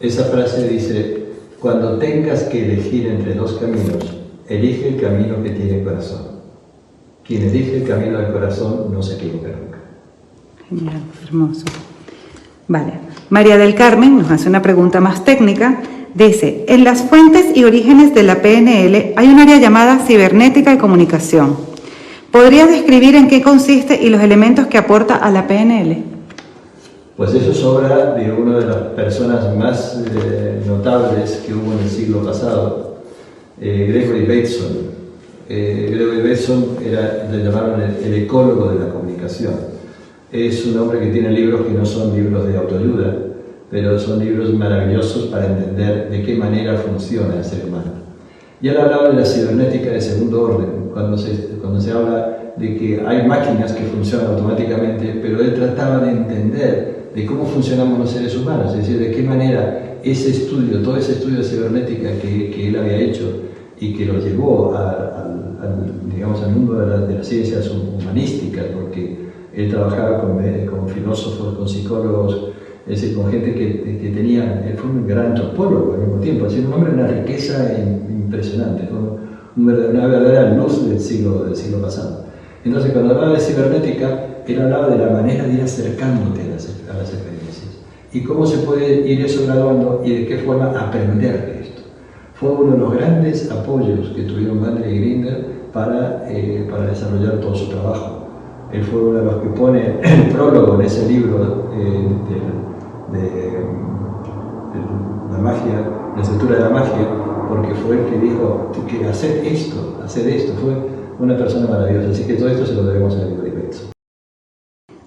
Esa frase dice: cuando tengas que elegir entre dos caminos, elige el camino que tiene corazón. Quien elige el camino del corazón no se equivoca nunca. Genial, hermoso. Vale. María del Carmen nos hace una pregunta más técnica. Dice: en las fuentes y orígenes de la PNL hay un área llamada cibernética y comunicación. ¿Podrías describir en qué consiste y los elementos que aporta a la PNL? Pues eso es obra de una de las personas más notables que hubo en el siglo pasado, Gregory Bateson. Gregory Bateson le llamaron el ecólogo de la comunicación. Es un hombre que tiene libros que no son libros de autoayuda, pero son libros maravillosos para entender de qué manera funciona el ser humano. Y él hablaba de la cibernética de segundo orden, cuando se habla de que hay máquinas que funcionan automáticamente, pero él trataba de entender de cómo funcionamos los seres humanos, es decir, de qué manera todo ese estudio de cibernética que él había hecho y que lo llevó al mundo de las ciencias humanísticas, porque él trabajaba con filósofos, con psicólogos, es decir, con gente que él fue un gran antropólogo al mismo tiempo, es decir, un hombre de una riqueza impresionante, fue una verdadera luz del siglo pasado. Entonces, cuando hablaba de cibernética, él hablaba de la manera de ir acercándote a las experiencias y cómo se puede ir eso graduando y de qué forma aprender de esto. Fue uno de los grandes apoyos que tuvieron Bandler y Grinder para desarrollar todo su trabajo. Él fue uno de los que pone el prólogo en ese libro de la magia, la estructura de la magia, porque fue el que dijo que hacer esto, fue una persona maravillosa, así que todo esto se lo debemos a Gregory Bateson.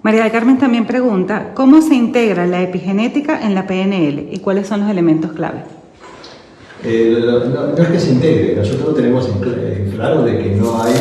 María del Carmen también pregunta: ¿cómo se integra la epigenética en la PNL y cuáles son los elementos clave? No es que se integre, nosotros tenemos en claro de que no hay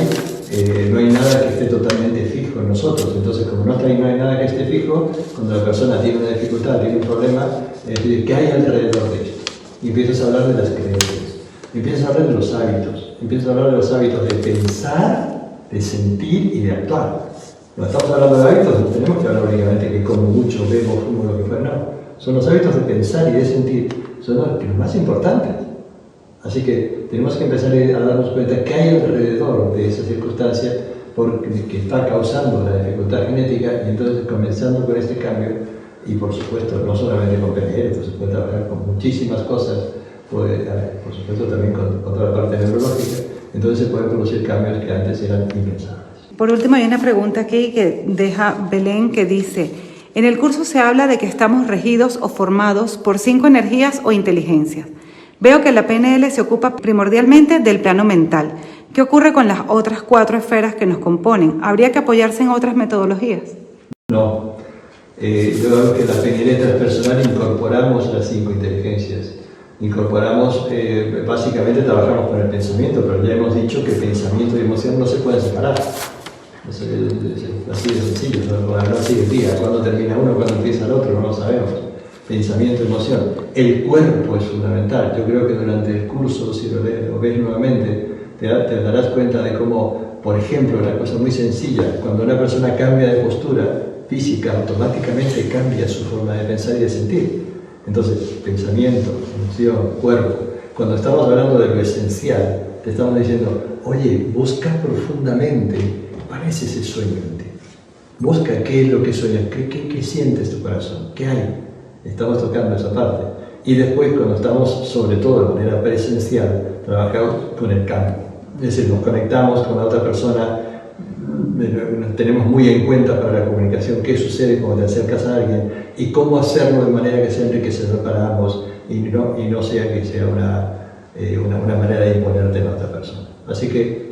nada que esté totalmente fijo en nosotros. Entonces, como no hay nada que esté fijo, cuando la persona tiene una dificultad, tiene un problema, ¿qué hay alrededor de esto? Y empiezas a hablar de las creencias, empiezas a hablar de los hábitos, empiezas a hablar de los hábitos de pensar, de sentir y de actuar. Cuando estamos hablando de hábitos, no tenemos que hablar únicamente que como mucho, bebo, fumo, lo que fuera, no. Son los hábitos de pensar y de sentir, son los más importantes. Así que tenemos que empezar a darnos cuenta que hay alrededor de esa circunstancia que está causando la dificultad genética, y entonces comenzando con este cambio, y por supuesto no solamente con PNL, se puede trabajar con muchísimas cosas, por supuesto también con toda la parte neurológica, entonces se pueden producir cambios que antes eran impensables. Por último, hay una pregunta aquí que deja Belén, que dice: En el curso se habla de que estamos regidos o formados por 5 energías o inteligencias. Veo que la PNL se ocupa primordialmente del plano mental. ¿Qué ocurre con las otras 4 esferas que nos componen? ¿Habría que apoyarse en otras metodologías? No. Yo creo que en la PNL transpersonal incorporamos las 5 inteligencias. Básicamente trabajamos con el pensamiento, pero ya hemos dicho que pensamiento y emoción no se pueden separar. Es así de sencillo, no sigue el día. ¿Cuándo termina uno, cuándo empieza el otro? No lo sabemos. Pensamiento, emoción. El cuerpo es fundamental. Yo creo que durante el curso, si lo ves nuevamente, te darás cuenta de cómo, por ejemplo, una cosa muy sencilla, cuando una persona cambia de postura física, automáticamente cambia su forma de pensar y de sentir. Entonces, pensamiento, emoción, cuerpo. Cuando estamos hablando de lo esencial, te estamos diciendo, oye, busca profundamente, ¿cuál es ese sueño en ti? Busca qué es lo que sueñas, qué sientes tu corazón, qué hay. Estamos tocando esa parte. Y después, cuando estamos, sobre todo de manera presencial, trabajamos con el campo. Es decir, nos conectamos con la otra persona, tenemos muy en cuenta para la comunicación qué sucede cuando te acercas a alguien y cómo hacerlo de manera que sea enriquecedor para ambos y no sea que sea una manera de imponerte a la otra persona. Así que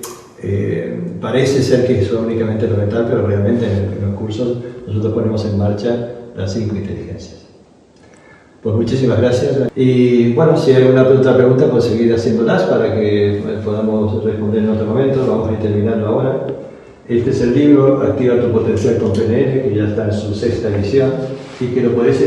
parece ser que eso es únicamente lo mental, pero realmente en los cursos nosotros ponemos en marcha las 5 inteligencias. Pues muchísimas gracias. Y bueno, si hay alguna otra pregunta, pues seguir haciéndolas para que podamos responder en otro momento. Vamos a ir terminando ahora. Este es el libro, Activa tu potencial con PNL, que ya está en su 6ª edición y que lo podéis,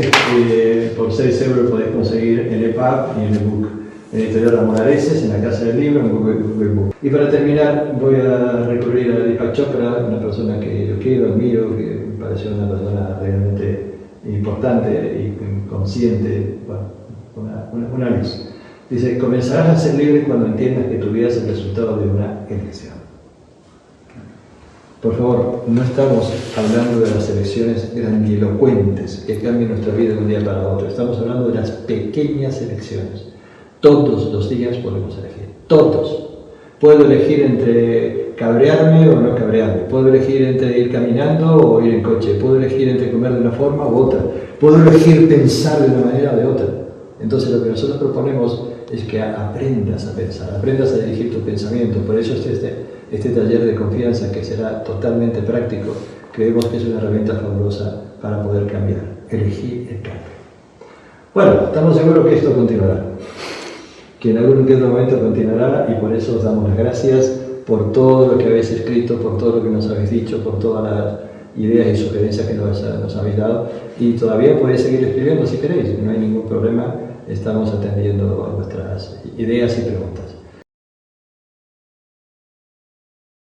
por 6 euros podéis conseguir en EPUB y en ebook. En Editorial Ramón Areces, en la Casa del Libro, en Google Book. Y para terminar, voy a recurrir a Deepak Chopra, una persona que yo quiero, admiro, que me pareció una persona realmente importante y consciente, bueno, una luz. Dice, comenzarás a ser libre cuando entiendas que tu vida es el resultado de una elección. Por favor, no estamos hablando de las elecciones grandilocuentes que cambian nuestra vida de un día para otro. Estamos hablando de las pequeñas elecciones. Todos los días podemos elegir. Todos. Puedo elegir entre cabrearme o no cabrearme. Puedo elegir entre ir caminando o ir en coche. Puedo elegir entre comer de una forma u otra. Puedo elegir pensar de una manera o de otra. Entonces lo que nosotros proponemos es que aprendas a pensar, aprendas a dirigir tu pensamiento. Por eso este taller de confianza, que será totalmente práctico, creemos que es una herramienta fabulosa para poder cambiar, elegir el cambio. Bueno, estamos seguros que esto continuará, que en algún que otro momento continuará, y por eso os damos las gracias por todo lo que habéis escrito, por todo lo que nos habéis dicho, por todas las ideas y sugerencias que nos habéis dado, y todavía podéis seguir escribiendo si queréis, no hay ningún problema, estamos atendiendo a vuestras ideas y preguntas.